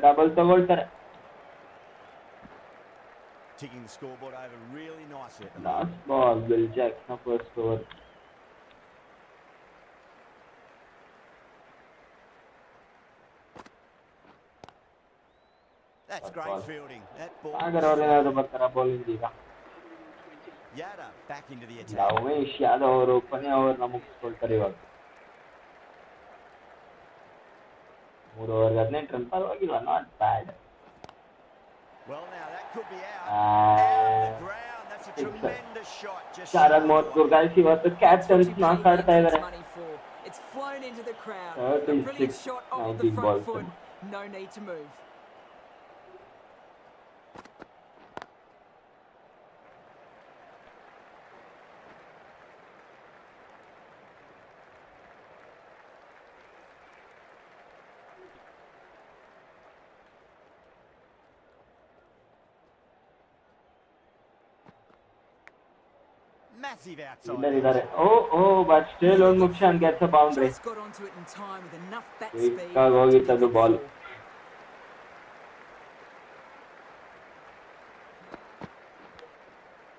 [SPEAKER 1] Double ತಗೊಳ್ತಾರೆ.
[SPEAKER 2] Ticking the scoreboard over really nicely at the moment.
[SPEAKER 1] Last ball Will Jacks ನ first over.
[SPEAKER 2] That's
[SPEAKER 1] Ball.
[SPEAKER 2] great fielding. That ball.
[SPEAKER 1] Sagar ಅವ್ರು ಏನಾದ್ರು ಬರ್ತಾರ ಬೌಲಿಂಗ್ ಈಗ?
[SPEAKER 2] Yada back into the
[SPEAKER 1] ಇಲ್ಲ,
[SPEAKER 2] attack.
[SPEAKER 1] ಉಮೇಶ್ ಯಾದವ್ ಅವರು ಕೊನೆ ಓವರ್ ನ ಮುಗಿಸ್ಕೊಳ್ತಾರೆ ಇವಾಗ. 3 ಓವರ್ 18 ರನ್ ಪರವಾಗಿಲ್ಲ, not bad.
[SPEAKER 2] Well, now that could be out.
[SPEAKER 1] Ah.
[SPEAKER 2] Out of the ground. That's a
[SPEAKER 1] Sixer.
[SPEAKER 2] tremendous shot. Just
[SPEAKER 1] Sharad
[SPEAKER 2] shy
[SPEAKER 1] ಮೋತ್ಕೂರ್
[SPEAKER 2] away.
[SPEAKER 1] Guys ಇವತ್ತು captains ಮಾತಾಡ್ತಾ ಇದ್ದಾರೆ.
[SPEAKER 5] money for. It's flown into the crowd.
[SPEAKER 1] 36,
[SPEAKER 5] A brilliant shot off the
[SPEAKER 1] 19
[SPEAKER 5] front
[SPEAKER 1] balls.
[SPEAKER 5] foot. No need to move.
[SPEAKER 2] Massive outside.
[SPEAKER 1] ಇದ್ದಾರೆ. But still ಒಂದು ಮುಕ್ಷನ್ gets a boundary.
[SPEAKER 5] Just got onto it in time with enough bat
[SPEAKER 1] Quick
[SPEAKER 5] speed
[SPEAKER 1] ಆಗಿ
[SPEAKER 5] to
[SPEAKER 1] ಹೋಗಿತ್ತದು
[SPEAKER 5] get
[SPEAKER 1] ball.
[SPEAKER 5] four.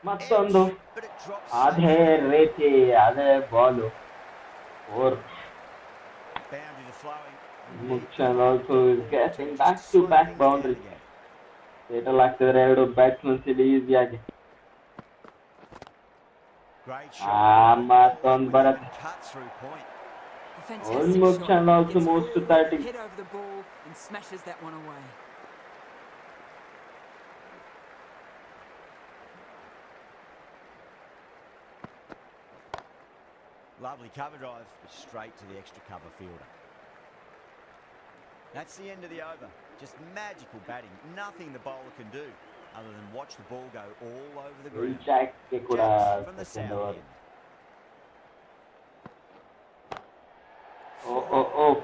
[SPEAKER 1] ಮತ್ತೊಂದು
[SPEAKER 2] But it drops
[SPEAKER 1] ಅದೇ ರೀತಿ ಅದೇ ball. Or
[SPEAKER 2] boundary to flowing.
[SPEAKER 1] ಮುಕ್ಷನ್ also is getting back to back boundary. ಟೇಟಲ್ ಆಗ್ತಿದ್ರೆ ಎರಡು batsmen ಇಲ್ಲಿ ಈಸಿಯಾಗಿ.
[SPEAKER 2] Great
[SPEAKER 1] Ah,
[SPEAKER 2] shot.
[SPEAKER 1] ಮತ್ತೊಂದು ಬರುತ್ತೆ.
[SPEAKER 2] Cut through point.
[SPEAKER 5] A fantastic
[SPEAKER 1] Almost
[SPEAKER 5] shot.
[SPEAKER 1] and also
[SPEAKER 5] Gets
[SPEAKER 1] moves to
[SPEAKER 5] forward,
[SPEAKER 1] 30.
[SPEAKER 5] head over the ball and smashes that one away.
[SPEAKER 2] Lovely cover drive, straight to the extra cover fielder. That's the end of the over. Just magical batting. Nothing the bowler can do other than watch the ball go all over the ground.
[SPEAKER 1] ಜಾಕ್ಗೆ ಕೂಡ
[SPEAKER 2] Jacks from the
[SPEAKER 1] second
[SPEAKER 2] south
[SPEAKER 1] over.
[SPEAKER 2] end.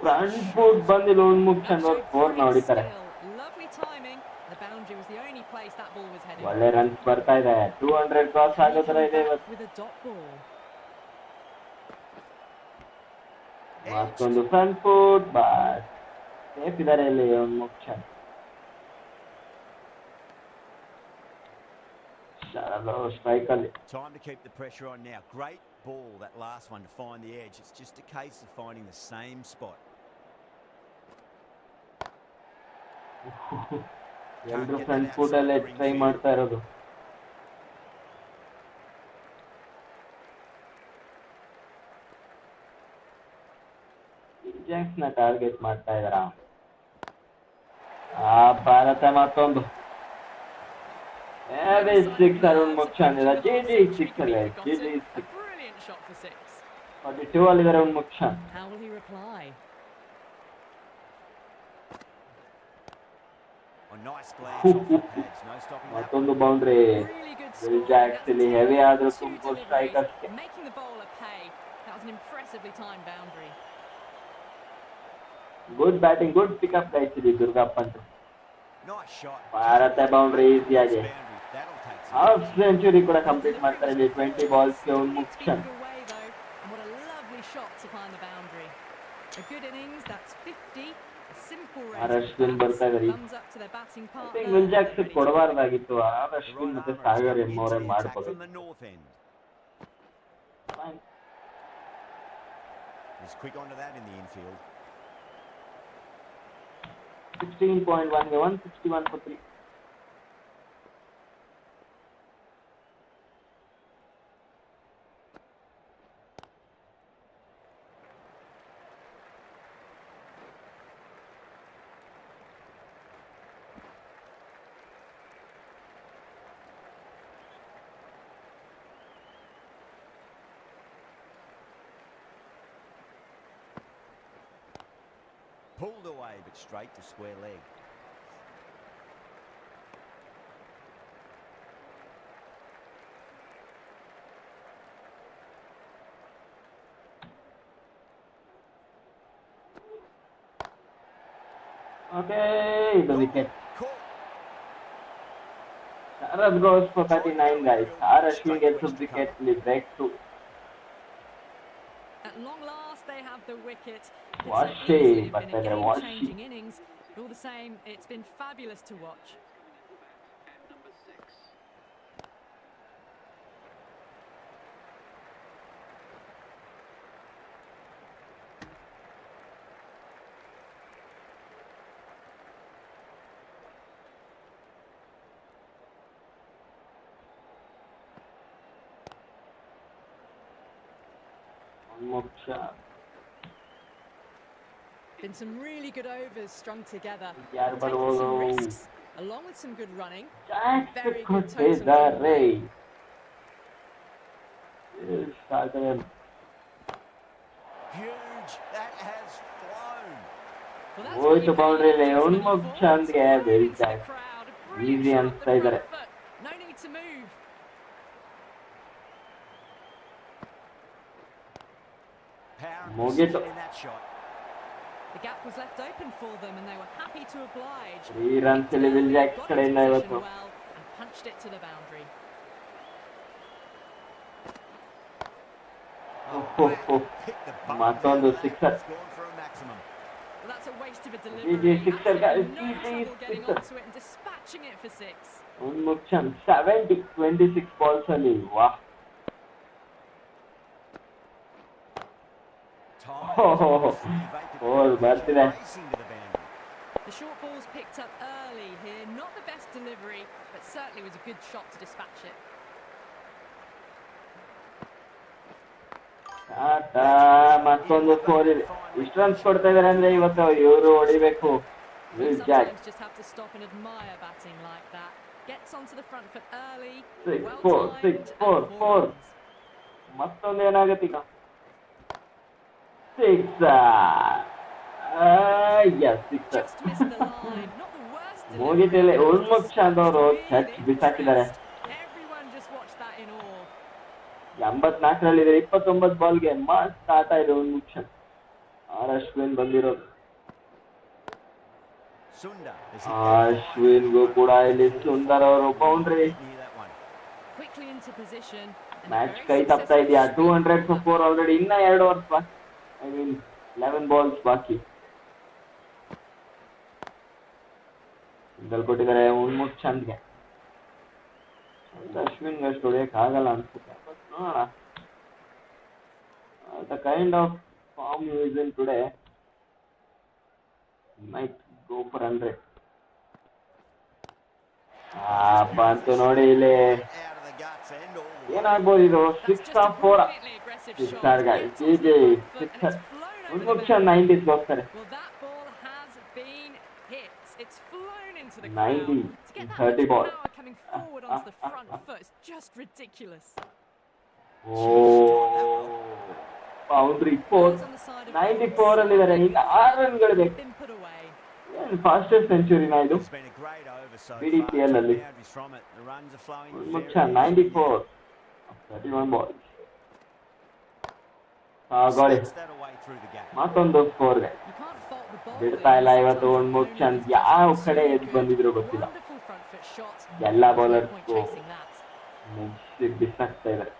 [SPEAKER 1] Front foot ಬಂದಿಲ್ಲ ಉನ್ಮುಖ್
[SPEAKER 3] That
[SPEAKER 1] ಚಂದ್ ಅವ್ರು
[SPEAKER 3] showed
[SPEAKER 1] 4
[SPEAKER 3] brilliant
[SPEAKER 1] ಹೊಡಿತಾರೆ.
[SPEAKER 3] skill. Lovely timing. The boundary was the only place that ball was heading.
[SPEAKER 1] ಒಳ್ಳೆ runs ಬರ್ತಾ ಇದೆ. 200 cross
[SPEAKER 3] Can he
[SPEAKER 1] ಆಗೋ ತರ
[SPEAKER 3] come
[SPEAKER 1] ಇದೆ
[SPEAKER 3] back
[SPEAKER 1] ಇವತ್ತು.
[SPEAKER 3] with a dot ball?
[SPEAKER 1] ಮತ್ತೊಂದು ಫ್ರಂಟ್ ಫುಟ್ ಬಟ್ ಸೇಫ್ ಇದಾರೆ ಇಲ್ಲಿ ಉನ್ಮುಖ್ ಚಂದ್. ಸ್ಟ್ರೈಕ್ ಅಲ್ಲಿ.
[SPEAKER 2] Time to keep the pressure on now. Great ball, that last one, to find the edge. It's just a case of finding the same spot.
[SPEAKER 1] ಎಲ್ಲರೂ front foot ಅಲ್ಲೇ try ಮಾಡ್ತಾ ಇರೋದು. Jacks ನ target ಮಾಡ್ತಾ ಇದಾರ. ಭಾರತ ಮತ್ತೊಂದು sixer Unmukt Chand ಇದೆ. ಜಿಜಿ ಸಿಕ್ಸ್ ಅಲ್ಲೇ ಜಿಜಿ ಸಿಕ್ಸ್. 42 ಅಲ್ಲಿದ್ದಾರೆ Unmukt Chand.
[SPEAKER 3] How will he reply?
[SPEAKER 2] A nice glance off the pads. No stopping that.
[SPEAKER 1] ಮತ್ತೊಂದು boundary.
[SPEAKER 3] Really good
[SPEAKER 1] will
[SPEAKER 3] scoring.
[SPEAKER 1] Jacks ಇಲ್ಲಿ
[SPEAKER 3] That's
[SPEAKER 1] ಹೆವಿ ಆದ್ರೂ
[SPEAKER 3] two
[SPEAKER 1] Tumakuru
[SPEAKER 3] deliveries,
[SPEAKER 1] ಸ್ಟ್ರೈಕರ್ಸ್ಗೆ.
[SPEAKER 3] making the bowler pay. That was an impressively timed boundary.
[SPEAKER 1] Good batting, good pickup guys ಇಲ್ಲಿ ದುರ್ಗಾ ಪಂಟ್ರು.
[SPEAKER 2] Nice shot.
[SPEAKER 1] ಭಾರತ boundary ಈಸಿಯಾಗಿ
[SPEAKER 2] That'll take some.
[SPEAKER 1] Half century ಕೂಡ complete ಮಾಡ್ತಾರೆ ಇಲ್ಲಿ 20 ಬಾಲ್ಸ್ಗೆ ಉನ್ಮುಖ್ ಚಂದ್.
[SPEAKER 3] Speeding away though, and what a lovely shot to find the boundary. A good innings, that's 50. A simple race.
[SPEAKER 1] Ashwin ಬರ್ತಾ ಇದಾರೆ.
[SPEAKER 3] Thumbs up to their batting
[SPEAKER 1] I
[SPEAKER 3] partner.
[SPEAKER 1] Think Will Jacks ಕೊಡಬಾರ್ದಾಗಿತ್ತು. Ashwin
[SPEAKER 2] Right
[SPEAKER 1] ಮತ್ತೆ
[SPEAKER 2] armour
[SPEAKER 1] Sagar
[SPEAKER 2] is
[SPEAKER 1] ಎಂಬವರೇ
[SPEAKER 2] coming into the attack
[SPEAKER 1] ಮಾಡ್ಬೋದು.
[SPEAKER 2] from the north end. He's quick onto that in the infield.
[SPEAKER 1] 16.1 ಗೆ 161 for 3.
[SPEAKER 2] Pulled away, but straight to square leg.
[SPEAKER 1] Okay, the wicket.
[SPEAKER 2] Caught.
[SPEAKER 1] Saras goes for 39 guys. Ashwin gets a wicket, we break 2.
[SPEAKER 3] At long last, they have the wicket. It's
[SPEAKER 1] What
[SPEAKER 3] so
[SPEAKER 1] she,
[SPEAKER 3] easily
[SPEAKER 1] but
[SPEAKER 3] been a
[SPEAKER 1] then what
[SPEAKER 3] game-changing
[SPEAKER 1] she.
[SPEAKER 3] innings, but all the same, it's been fabulous to watch.
[SPEAKER 4] At number 6. Been some really good overs strung together.
[SPEAKER 1] Yeah, but
[SPEAKER 3] Taken some
[SPEAKER 1] oh,
[SPEAKER 3] risks, along with some good running.
[SPEAKER 1] Jack
[SPEAKER 3] Very
[SPEAKER 1] could
[SPEAKER 3] good
[SPEAKER 1] say
[SPEAKER 3] totals
[SPEAKER 1] the
[SPEAKER 3] all
[SPEAKER 1] Ray. Started
[SPEAKER 2] Huge. That has flown.
[SPEAKER 3] Well, that's
[SPEAKER 1] ಹೋಯ್ತು
[SPEAKER 3] really
[SPEAKER 1] boundary
[SPEAKER 3] good. It's
[SPEAKER 1] ಉನ್ಮುಖ್
[SPEAKER 3] moving
[SPEAKER 1] ಚಂದ್ಗೆ
[SPEAKER 3] forward,
[SPEAKER 1] very
[SPEAKER 3] into the
[SPEAKER 1] Jack
[SPEAKER 3] crowd. A
[SPEAKER 1] easy
[SPEAKER 3] brilliant shot off
[SPEAKER 1] ಅನ್ಸ್ತಾ
[SPEAKER 3] the
[SPEAKER 1] ಇದ್ದಾರೆ.
[SPEAKER 3] front foot. No need to move.
[SPEAKER 2] Power and
[SPEAKER 1] ಮುಗೀತು.
[SPEAKER 2] precision in that shot.
[SPEAKER 3] The gap was left open for them and they were happy to oblige.
[SPEAKER 1] 3 runs ಇಲ್ಲಿ will Jacks
[SPEAKER 3] Got
[SPEAKER 1] ಕಡೆಯಿಂದ
[SPEAKER 3] into
[SPEAKER 1] ಇವತ್ತು.
[SPEAKER 3] position well and punched it to the boundary.
[SPEAKER 2] Hit the button
[SPEAKER 1] ಮತ್ತೊಂದು
[SPEAKER 2] there,
[SPEAKER 1] sixer.
[SPEAKER 2] it's gone for a maximum.
[SPEAKER 3] Well, that's a waste of a
[SPEAKER 1] GG
[SPEAKER 3] delivery.
[SPEAKER 1] sixer, guys.
[SPEAKER 3] Absolutely no
[SPEAKER 1] GG
[SPEAKER 3] trouble getting
[SPEAKER 1] sixer.
[SPEAKER 3] onto it and dispatching it for 6.
[SPEAKER 1] Unmukt Chand 70 26 balls ಅಲ್ಲಿ ವಾಹ್. Ball ಬರ್ತಿದೆ.
[SPEAKER 2] Racing to the boundary.
[SPEAKER 3] The short ball's picked up early here. Not the best delivery, but certainly was a good shot to dispatch it.
[SPEAKER 1] ಮತ್ತೊಂದು 4 ಇದೆ. ಇಷ್ಟು runs ಕೊಡ್ತಾ ಇದಾರೆ ಅಂದ್ರೆ ಇವತ್ತು ಇವರು ಹೊಡಿಬೇಕು. Will Jack
[SPEAKER 3] Sometimes just have to stop and admire batting like that. Gets onto the front foot early.
[SPEAKER 1] 6
[SPEAKER 3] well
[SPEAKER 1] 4
[SPEAKER 3] timed
[SPEAKER 1] 6
[SPEAKER 3] and
[SPEAKER 1] 4
[SPEAKER 3] 4
[SPEAKER 1] 4
[SPEAKER 3] runs.
[SPEAKER 1] ಮತ್ತೊಂದು ಏನಾಗುತ್ತೆ ಈಗ 6 yes 6
[SPEAKER 3] Just missed the line. Not the worst delivery.
[SPEAKER 1] ಮುಗಿತಿಲ್ಲ ಉನ್ಮುಖ್ Chand ಅವರು
[SPEAKER 3] Really
[SPEAKER 1] catch ಬಿಸಾಕಿದ್ದಾರೆ.
[SPEAKER 3] Everyone just watched that in awe.
[SPEAKER 1] 84 ರಲ್ಲಿ 29 ಬಾಲ್ಗೆ ಮಸ್ತ್ ಆಟ ಇದೆ ಉನ್ಮುಖ್ ಚಂದ್. ಅಶ್ವಿನ್ ಬಂದಿರೋದು.
[SPEAKER 2] Sunda has hit that
[SPEAKER 1] ಅಶ್ವಿನ್ಗೂ ಕೂಡ ಇಲ್ಲಿ ಸುಂದರ್ ಅವರು boundary.
[SPEAKER 2] near that one.
[SPEAKER 3] Quickly into position. And a
[SPEAKER 1] match
[SPEAKER 3] very
[SPEAKER 1] ಕೈ ತಪ್ತಾ
[SPEAKER 3] successful
[SPEAKER 1] ಇದೆಯಾ?
[SPEAKER 3] sweep.
[SPEAKER 1] 200 for 4 already. ಇನ್ನ 2 ಓವರ್ಸ್ ಬಾಕಿ. 11 ಬಾಲ್ಸ್ ಬಾಕಿ. ಸಿಂಗಲ್ ಕೊಟ್ಟಿದ್ದಾರೆ ಉನ್ಮುಖ್ ಚಂದ್ಗೆ. ಅಶ್ವಿನ್ಗೆ ಅಷ್ಟು ಹೊಡೆಯಕ್ಕೆ ಆಗಲ್ಲ ಅನ್ಸುತ್ತೆ. ಬಟ್ ನೋಡೋಣ. The kind of form he is in today, he might go for 100. ಬಂತು ನೋಡಿ ಇಲ್ಲಿ.
[SPEAKER 2] Out of the guts and all the way.
[SPEAKER 1] ಏನಾಗ್ಬೋದು ಇದು?
[SPEAKER 3] That's
[SPEAKER 1] 6
[SPEAKER 3] just a
[SPEAKER 1] or 4?
[SPEAKER 3] brilliantly aggressive
[SPEAKER 1] 6
[SPEAKER 3] shot.
[SPEAKER 1] guys.
[SPEAKER 3] Gets onto
[SPEAKER 1] GG.
[SPEAKER 3] the front foot and
[SPEAKER 1] 6.
[SPEAKER 3] it's flown over the
[SPEAKER 1] ಉನ್ಮುಖ್
[SPEAKER 3] boundary.
[SPEAKER 1] Chand 90s ಹೋಗ್ತಾರೆ.
[SPEAKER 3] Well, that ball has been hit. It's flown into the
[SPEAKER 1] 90,
[SPEAKER 3] crowd. To get that
[SPEAKER 1] 30
[SPEAKER 3] much
[SPEAKER 1] ball.
[SPEAKER 3] power coming forward onto the front foot is just ridiculous.
[SPEAKER 1] Boundary 4.
[SPEAKER 3] Goes on the side of
[SPEAKER 1] 94 ಅಲ್ಲಿದ್ದಾರೆ. ಇನ್ನು 6 ರನ್ಗಳು ಬೇಕು.
[SPEAKER 3] been put away.
[SPEAKER 1] ಏನು fastest ಸೆಂಚುರಿನಾ ಇದು?
[SPEAKER 2] It's been a great over so
[SPEAKER 1] BDPL
[SPEAKER 2] far.
[SPEAKER 1] ಅಲ್ಲಿ.
[SPEAKER 2] Boundaries from it. The runs are flowing.
[SPEAKER 1] ಉನ್ಮುಖ್
[SPEAKER 2] very
[SPEAKER 1] Chand 94. 31 balls. Goli.
[SPEAKER 2] Slips that away through the gap.
[SPEAKER 1] ಮತ್ತೊಂದು 4ಗೆ.
[SPEAKER 3] You can't fault the bowler.
[SPEAKER 1] ಬಿಡ್ತಾ ಇಲ್ಲ ಇವತ್ತು ಉನ್ಮುಖ್ ಚಂದ್. ಯಾವ ಕಡೆ ಎದ್ದು ಬಂದಿದ್ರು ಗೊತ್ತಿಲ್ಲ.
[SPEAKER 3] Wonderful front foot shot.
[SPEAKER 1] ಎಲ್ಲ
[SPEAKER 3] No point
[SPEAKER 1] ಬೌಲರ್ಸ್ಗೂ
[SPEAKER 3] chasing that.
[SPEAKER 1] ಮುಗಿಸಿ ಬಿಸಾಕ್ತಾ ಇದ್ದಾರೆ.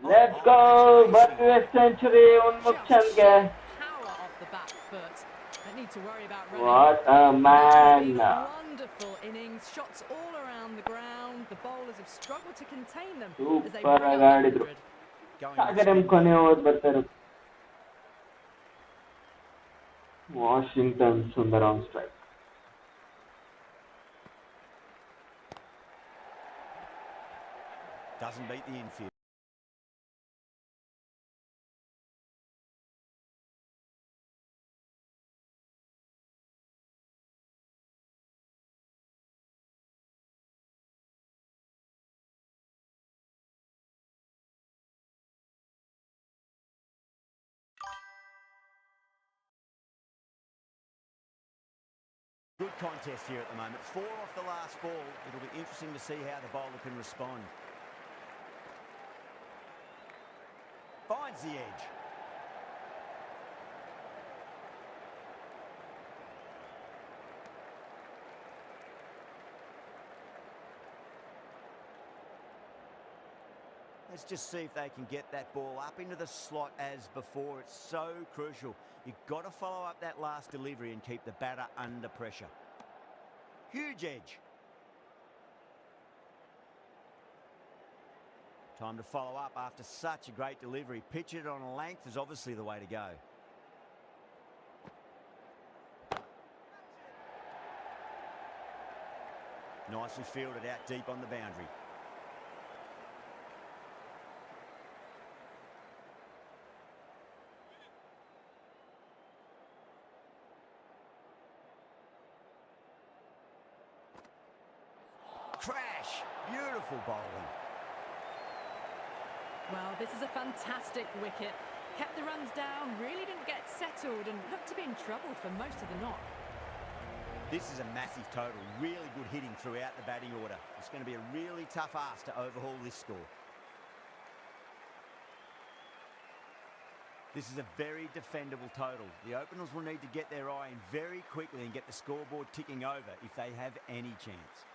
[SPEAKER 1] Let's go! ಬರ್ತಿದೆ century ಉನ್ಮುಖ್ ಚಂದ್ಗೆ.
[SPEAKER 3] Power off the back foot. Don't need to worry about running.
[SPEAKER 1] What a man!
[SPEAKER 3] Wonderful innings, shots all around the ground. The bowlers have struggled to contain them as they
[SPEAKER 1] Super
[SPEAKER 3] bring up
[SPEAKER 1] ಆಡಿದ್ರು.
[SPEAKER 3] 100.
[SPEAKER 2] Going
[SPEAKER 1] ಸಾಗರಂ
[SPEAKER 2] with
[SPEAKER 1] ಕೊನೆ over ಬರ್ತಾರೆ. Washington Sundar on strike.
[SPEAKER 2] doesn't beat the infield. Good contest here at the moment. 4 off the last ball. It'll be interesting to see how the bowler can respond. Finds the edge. Let's just see if they can get that ball up into the slot as before. It's so crucial. You've got to follow up that last delivery and keep the batter under pressure. Huge edge. Time to follow up after such a great delivery. Pitch it on a length is obviously the way to go. Nicely fielded out deep on the boundary. Crash! Beautiful bowling.
[SPEAKER 3] Well, this is a fantastic wicket. Kept the runs down, really didn't get settled and looked to be in trouble for most of the knock.
[SPEAKER 2] This is a massive total. Really good hitting throughout the batting order. It's going to be a really tough ask to overhaul this score. This is a very defendable total. The openers will need to get their eye in very quickly and get the scoreboard ticking over if they have any chance.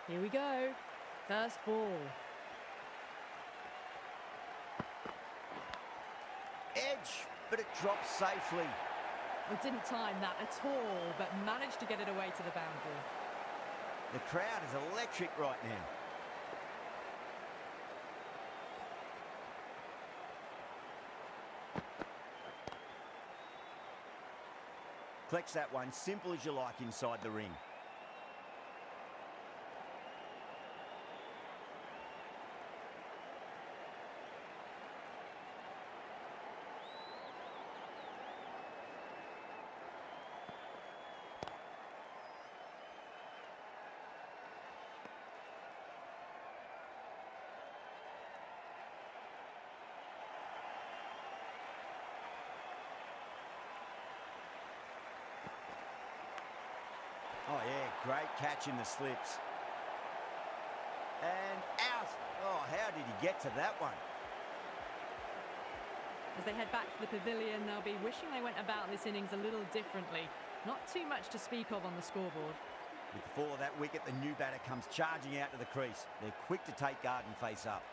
[SPEAKER 3] Here we go. First ball.
[SPEAKER 2] Edge, but it drops safely.
[SPEAKER 3] We didn't time that at all, but managed to get it away to the boundary.
[SPEAKER 2] The crowd is electric right now. Collects that one, simple as you like inside the ring. Oh yeah, great catch in the slips. And out. Oh, how did he get to that one?
[SPEAKER 3] As they head back to the pavilion, they'll be wishing they went about this innings a little differently. Not too much to speak of on the scoreboard.
[SPEAKER 2] With the fall of that wicket, the new batter comes charging out to the crease. They're quick to take guard and face up.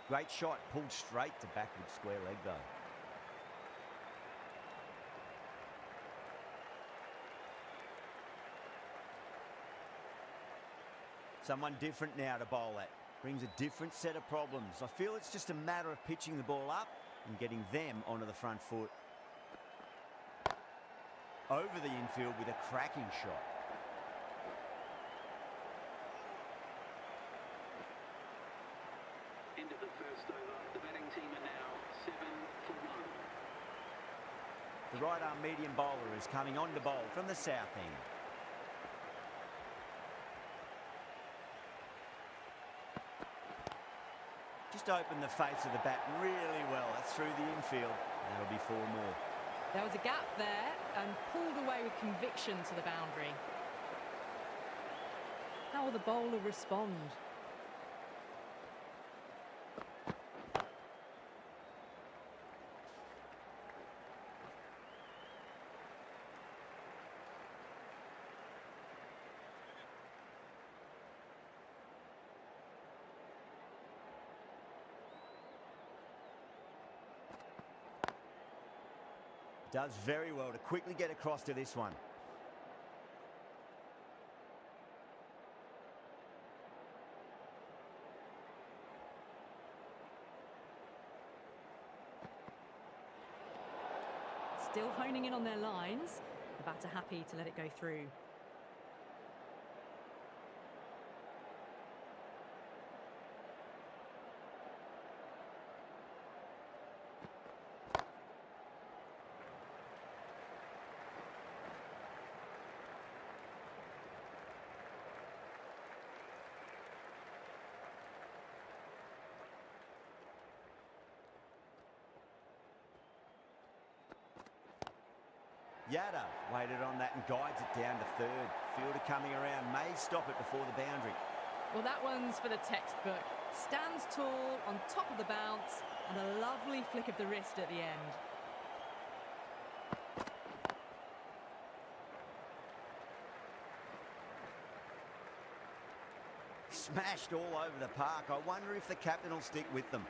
[SPEAKER 2] Great shot, pulled straight to backward square leg though. Someone different now to bowl at. Brings a different set of problems. I feel it's just a matter of pitching the ball up and getting them onto the front foot. Over the infield with a cracking shot.
[SPEAKER 4] End of the first over. The batting team are now 7 for 1.
[SPEAKER 2] The right-arm medium bowler is coming on to bowl from the south end. Just opened the face of the bat really well. That's through the infield. That'll be 4 more.
[SPEAKER 3] There was a gap there and pulled away with conviction to the boundary. How will the bowler respond?
[SPEAKER 2] Does very well to quickly get across to this one.
[SPEAKER 3] Still honing in on their lines. The batter happy to let it go through.
[SPEAKER 2] Yadav waited on that and guides it down to third. Fielder coming around may stop it before the boundary.
[SPEAKER 3] Well, that one's for the textbook. Stands tall, on top of the bounce, and a lovely flick of the wrist at the end.
[SPEAKER 2] Smashed all over the park. I wonder if the captain will stick with them.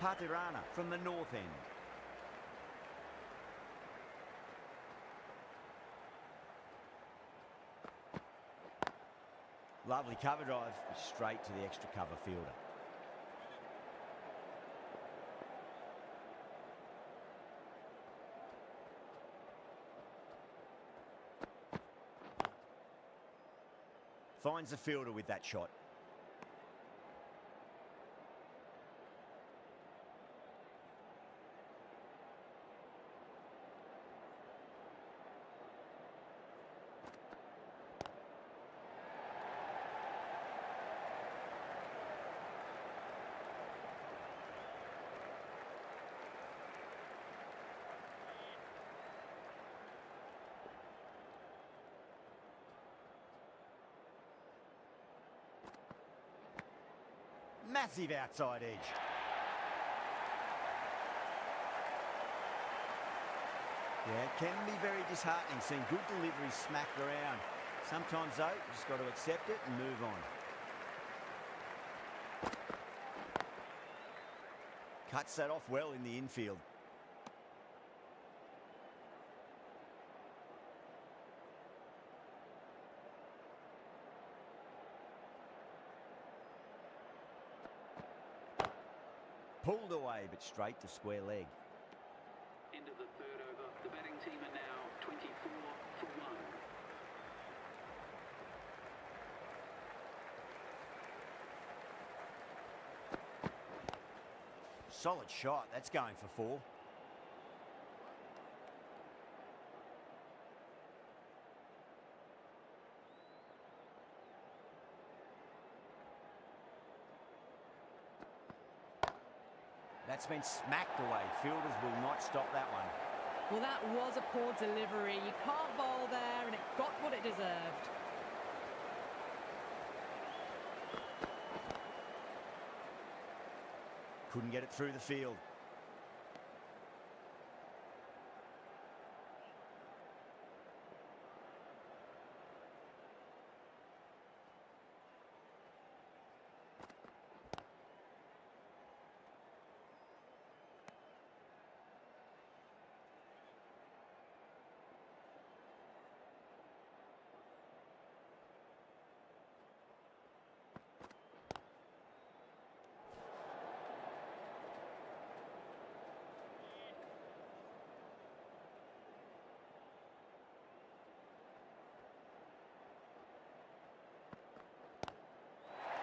[SPEAKER 2] Patirana from the north end. Lovely cover drive, straight to the extra cover fielder. Finds the fielder with that shot. Massive outside edge. Yeah, it can be very disheartening seeing good deliveries smacked around. Sometimes though, you just got to accept it and move on. Cuts that off well in the infield. Pulled away, but straight to square leg.
[SPEAKER 4] End of the third over. The batting team are now 24 for 1.
[SPEAKER 2] Solid shot. That's going for 4. That's been smacked away. Fielders will not stop that one.
[SPEAKER 3] Well, that was a poor delivery. You can't bowl there, and it got what it deserved.
[SPEAKER 2] Couldn't get it through the field.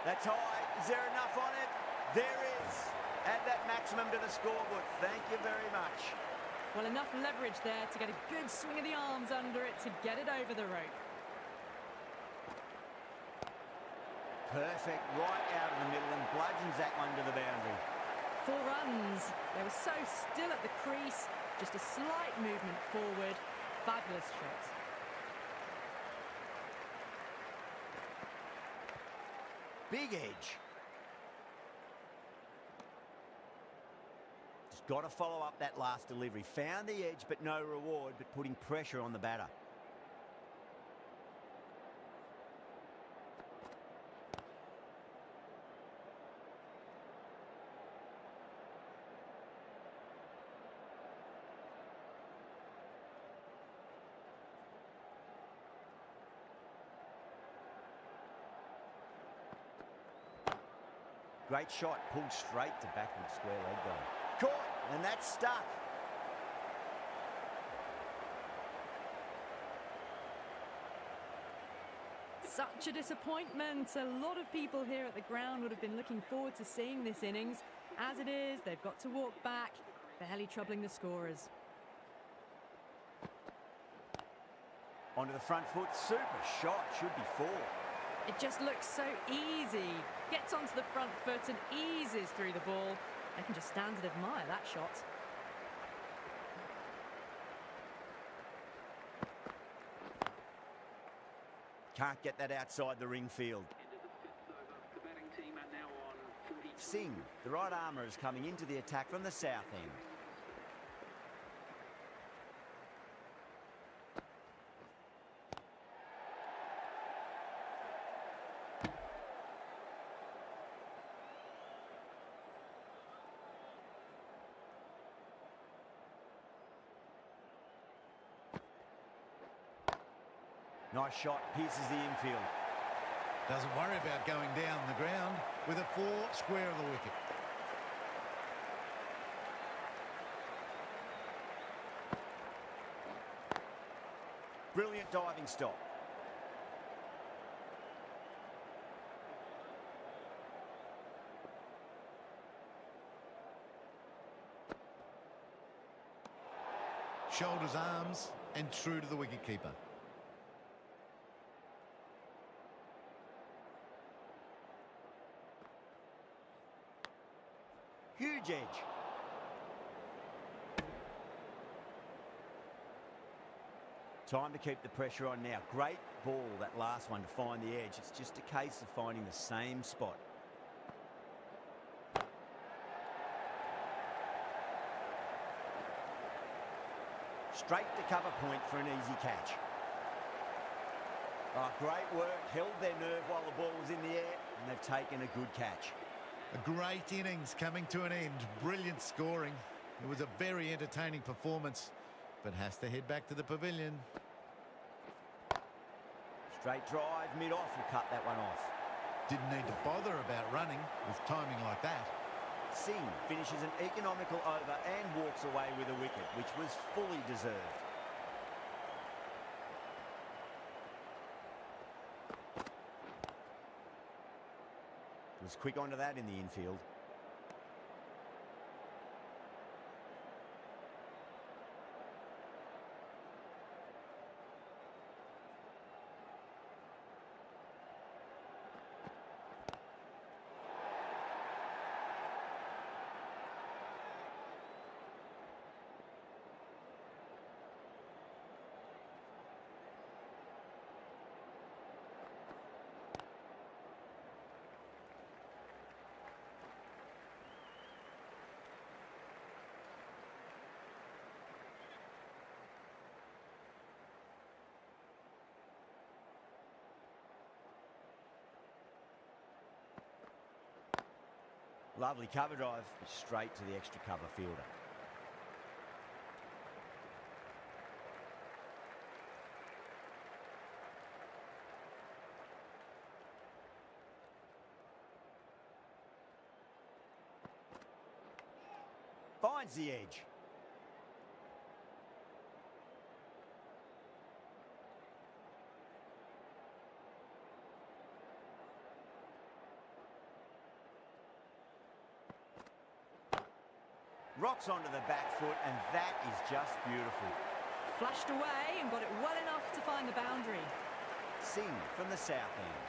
[SPEAKER 2] That's high. Is there enough on it? There is. Add that maximum to the scoreboard. Thank you very much.
[SPEAKER 3] Well, enough leverage there to get a good swing of the arms under it to get it over the rope.
[SPEAKER 2] Perfect. Right out of the middle and bludgeons that one to the boundary.
[SPEAKER 3] 4 runs. They were so still at the crease. Just a slight movement forward. Fabulous shot.
[SPEAKER 2] Big edge. Just got to follow up that last delivery. Found the edge, but no reward, but putting pressure on the batter. Great shot, pulled straight to backward square leg goal. Caught, and that's stuck.
[SPEAKER 3] Such a disappointment. A lot of people here at the ground would have been looking forward to seeing this innings. As it is, they've got to walk back, barely troubling the scorers.
[SPEAKER 2] Onto the front foot, super shot, should be 4.
[SPEAKER 3] It just looks so easy. Gets onto the front foot and eases through the ball. They can just stand and admire that shot.
[SPEAKER 2] Can't get that outside the ring field.
[SPEAKER 4] End of the 5th over. The batting team are now on 42.
[SPEAKER 2] Singh, the right armour, is coming into the attack from the south end. Nice shot, pierces the infield.
[SPEAKER 6] Doesn't worry about going down the ground with a 4 square of the wicket.
[SPEAKER 2] Brilliant diving stop.
[SPEAKER 6] Shoulders, arms, and true to the wicketkeeper.
[SPEAKER 2] Huge edge. Time to keep the pressure on now. Great ball, that last one, to find the edge. It's just a case of finding the same spot. Straight to cover point for an easy catch. Oh, great work. Held their nerve while the ball was in the air, and they've taken a good catch.
[SPEAKER 6] A great innings coming to an end. Brilliant scoring. It was a very entertaining performance, but has to head back to the pavilion.
[SPEAKER 2] Straight drive, mid-off, will cut that one off.
[SPEAKER 6] Didn't need to bother about running with timing like that.
[SPEAKER 2] Singh finishes an economical over and walks away with a wicket, which was fully deserved. Was quick onto that in the infield. Lovely cover drive, straight to the extra cover fielder. Finds the edge. Rocks onto the back foot, and that is just beautiful.
[SPEAKER 3] Flashed away and got it well enough to find the boundary.
[SPEAKER 2] Sing from the south end.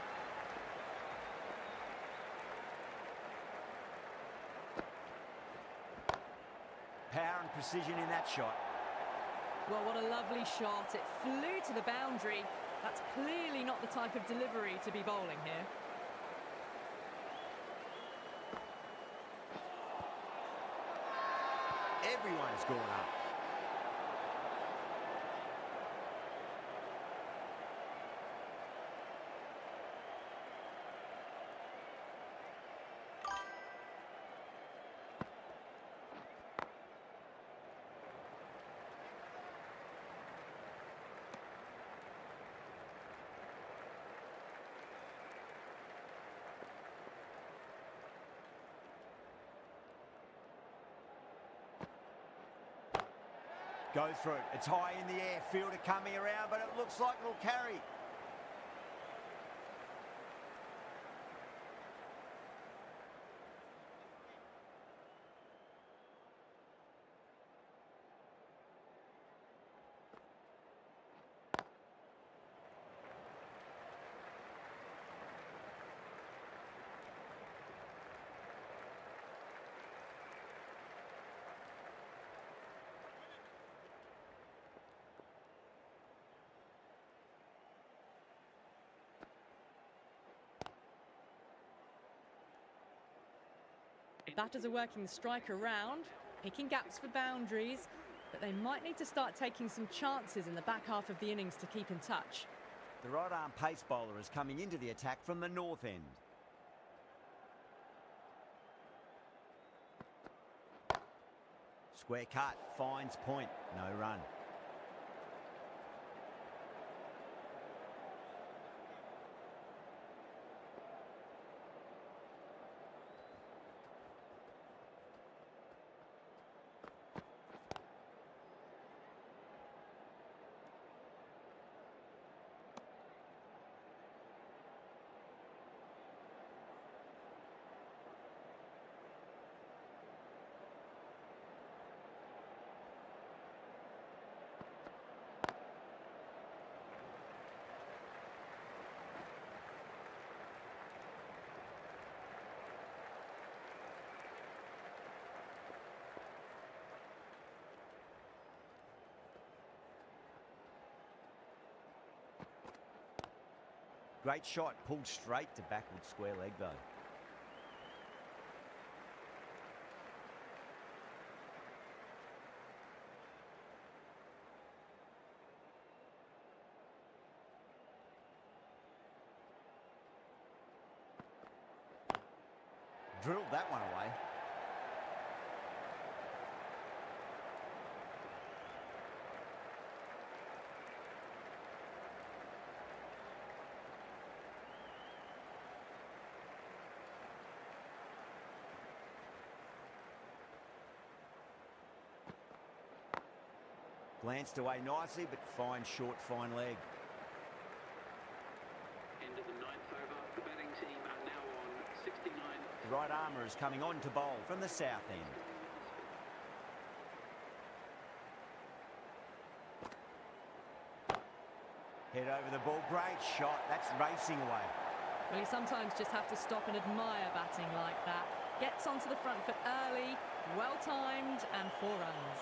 [SPEAKER 2] Power and precision in that shot.
[SPEAKER 3] Well, what a lovely shot. It flew to the boundary. That's clearly not the type of delivery to be bowling here.
[SPEAKER 2] Everyone's gone up. Go through it. It's high in the air. Fielder coming around, but it looks like it'll carry.
[SPEAKER 3] Batters are working the striker round, picking gaps for boundaries, but they might need to start taking some chances in the back half of the innings to keep in touch.
[SPEAKER 2] The right-arm pace bowler is coming into the attack from the north end. Square cut, finds point, no run. Great shot, pulled straight to backward square leg though. Drilled that one away. Glanced away nicely, but fine short, fine leg.
[SPEAKER 4] End of the ninth over. The batting team are now on 69.
[SPEAKER 2] The right armour is coming on to bowl from the south end. Head over the ball, great shot, that's racing away.
[SPEAKER 3] Well, you sometimes just have to stop and admire batting like that. Gets onto the front foot early, well-timed, and 4 runs.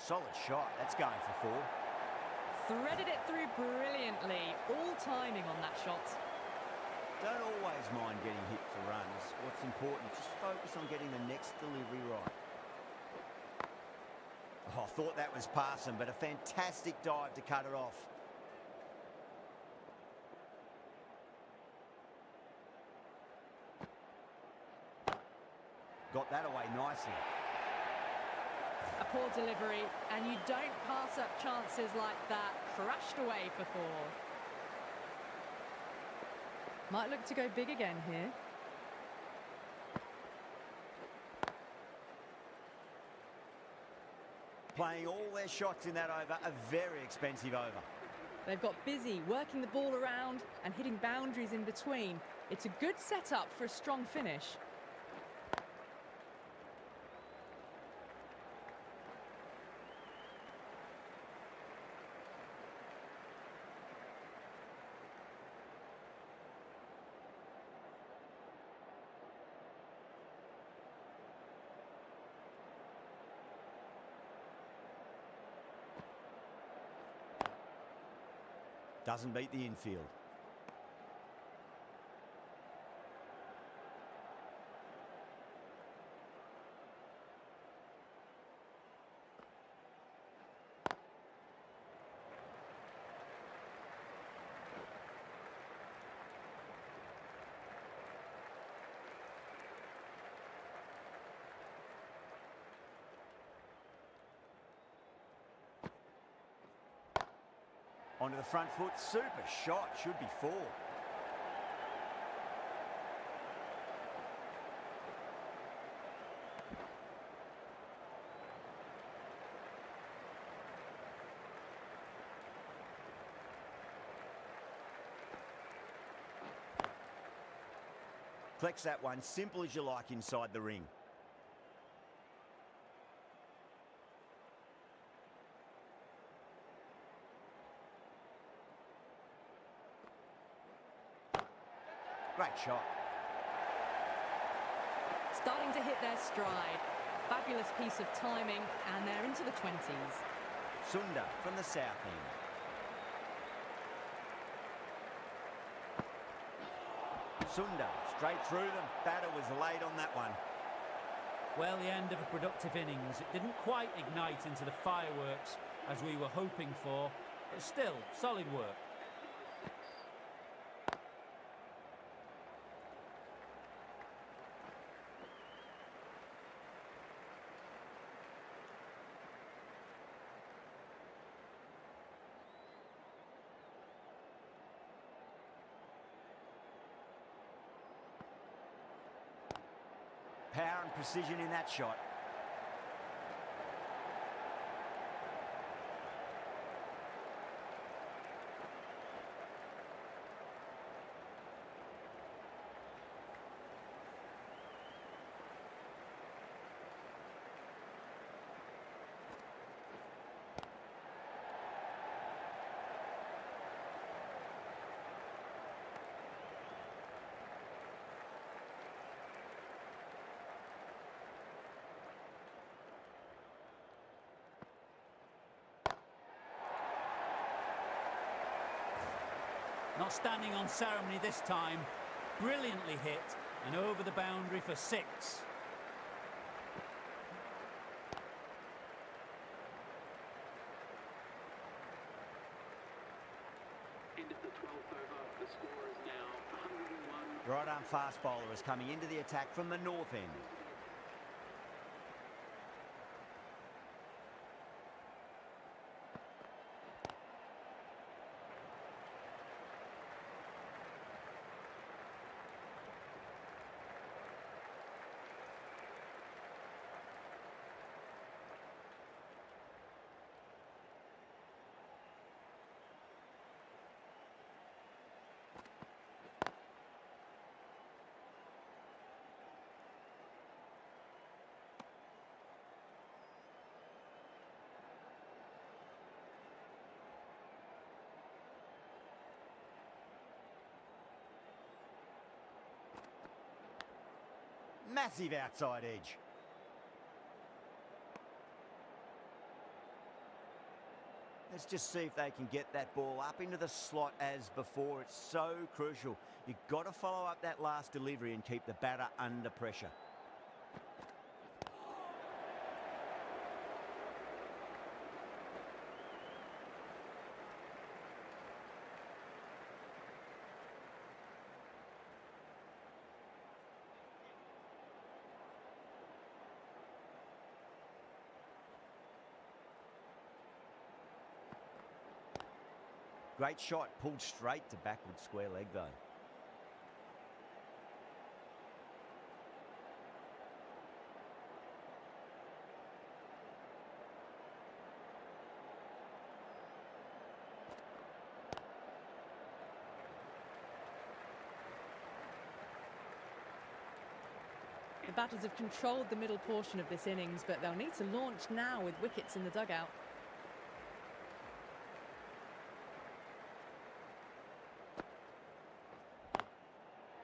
[SPEAKER 2] Solid shot, that's going for 4.
[SPEAKER 3] Threaded it through brilliantly, all timing on that shot.
[SPEAKER 2] Don't always mind getting hit for runs. What's important, just focus on getting the next delivery right. Oh, I thought that was passing, but a fantastic dive to cut it off. Got that away nicely.
[SPEAKER 3] A poor delivery, and you don't pass up chances like that. Crushed away for 4. Might look to go big again here.
[SPEAKER 2] Playing all their shots in that over, a very expensive over.
[SPEAKER 3] They've got busy working the ball around and hitting boundaries in between. It's a good setup for a strong finish.
[SPEAKER 2] Doesn't beat the infield. Onto the front foot, super shot, should be 4. Collects that one, simple as you like inside the ring. Great shot.
[SPEAKER 3] Starting to hit their stride. Fabulous piece of timing, and they're into the 20s.
[SPEAKER 2] Sunda from the south end. Sunda straight through them. Batter was late on that one.
[SPEAKER 7] Well, the end of a productive innings. It didn't quite ignite into the fireworks as we were hoping for, but still, solid work.
[SPEAKER 2] Power and precision in that shot.
[SPEAKER 7] Not standing on ceremony this time. Brilliantly hit and over the boundary for 6.
[SPEAKER 4] End of the 12th over. The score is now 101.
[SPEAKER 2] Right arm fast bowler is coming into the attack from the north end. Massive outside edge. Let's just see if they can get that ball up into the slot as before. It's so crucial. You've got to follow up that last delivery and keep the batter under pressure. Great shot, pulled straight to backward square leg though.
[SPEAKER 3] The batters have controlled the middle portion of this innings, but they'll need to launch now with wickets in the dugout.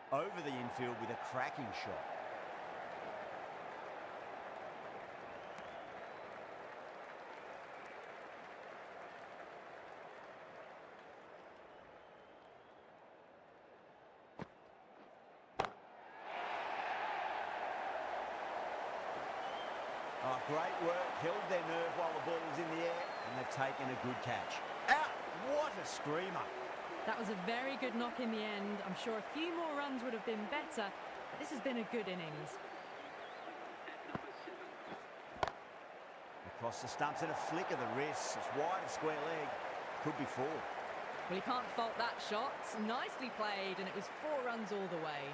[SPEAKER 2] Over the infield with a cracking shot. Oh, great work, held their nerve while the ball was in the air, and they've taken a good catch. Out! What a screamer!
[SPEAKER 3] That was a very good knock in the end. I'm sure a few more runs would have been better, but this has been a good innings.
[SPEAKER 2] Across the stumps and a flick of the wrist. It's wide of square leg. Could be 4.
[SPEAKER 3] Well, you can't fault that shot. Nicely played, and it was 4 runs all the way.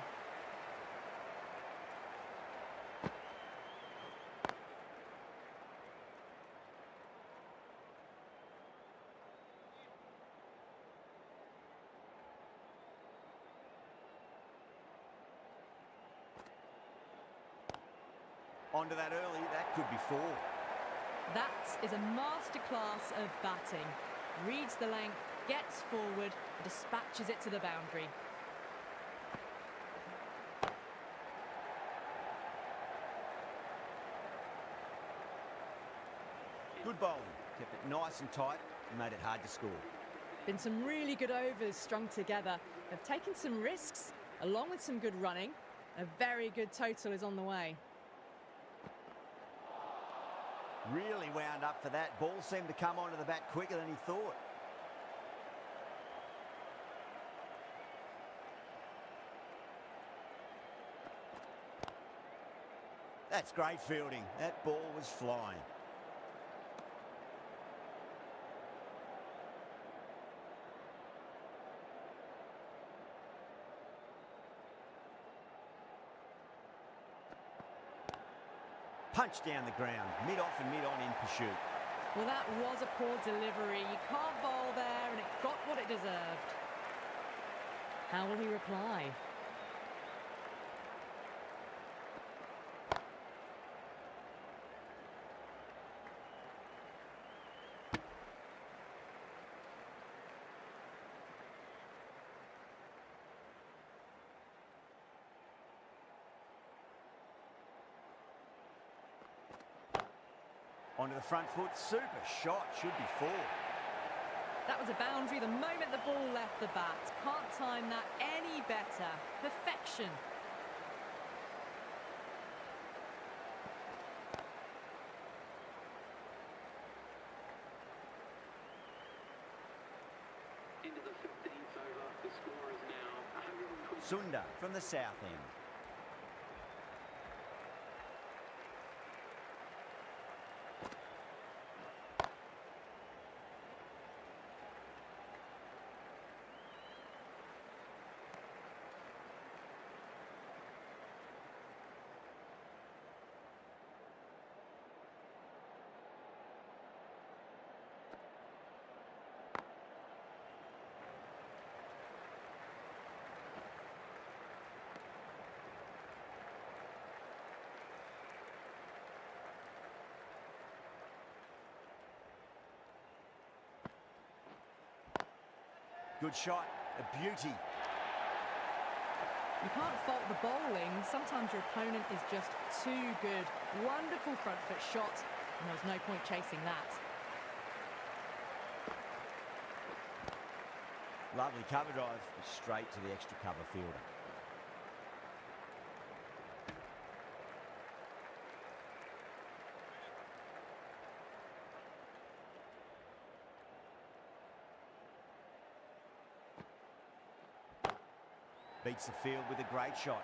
[SPEAKER 2] Onto that early, that could be 4.
[SPEAKER 3] That is a masterclass of batting. Reads the length, gets forward, dispatches it to the boundary.
[SPEAKER 2] Good bowling. Kept it nice and tight and made it hard to score.
[SPEAKER 3] Been some really good overs strung together. They've taken some risks, along with some good running. A very good total is on the way.
[SPEAKER 2] Really wound up for that. Ball seemed to come onto the bat quicker than he thought. That's great fielding. That ball was flying. Punch down the ground, mid-off and mid-on in pursuit.
[SPEAKER 3] Well, that was a poor delivery. You can't bowl there, and it got what it deserved. How will he reply?
[SPEAKER 2] Onto the front foot, super shot, should be 4.
[SPEAKER 3] That was a boundary the moment the ball left the bat. Can't time that any better. Perfection.
[SPEAKER 4] Into the 15th over, the score is now 120.
[SPEAKER 2] Sunda from the south end. Good shot, a beauty.
[SPEAKER 3] You can't fault the bowling. Sometimes your opponent is just too good. Wonderful front foot shot, and there was no point chasing that.
[SPEAKER 2] Lovely cover drive, straight to the extra cover fielder. Beats the field with a great shot.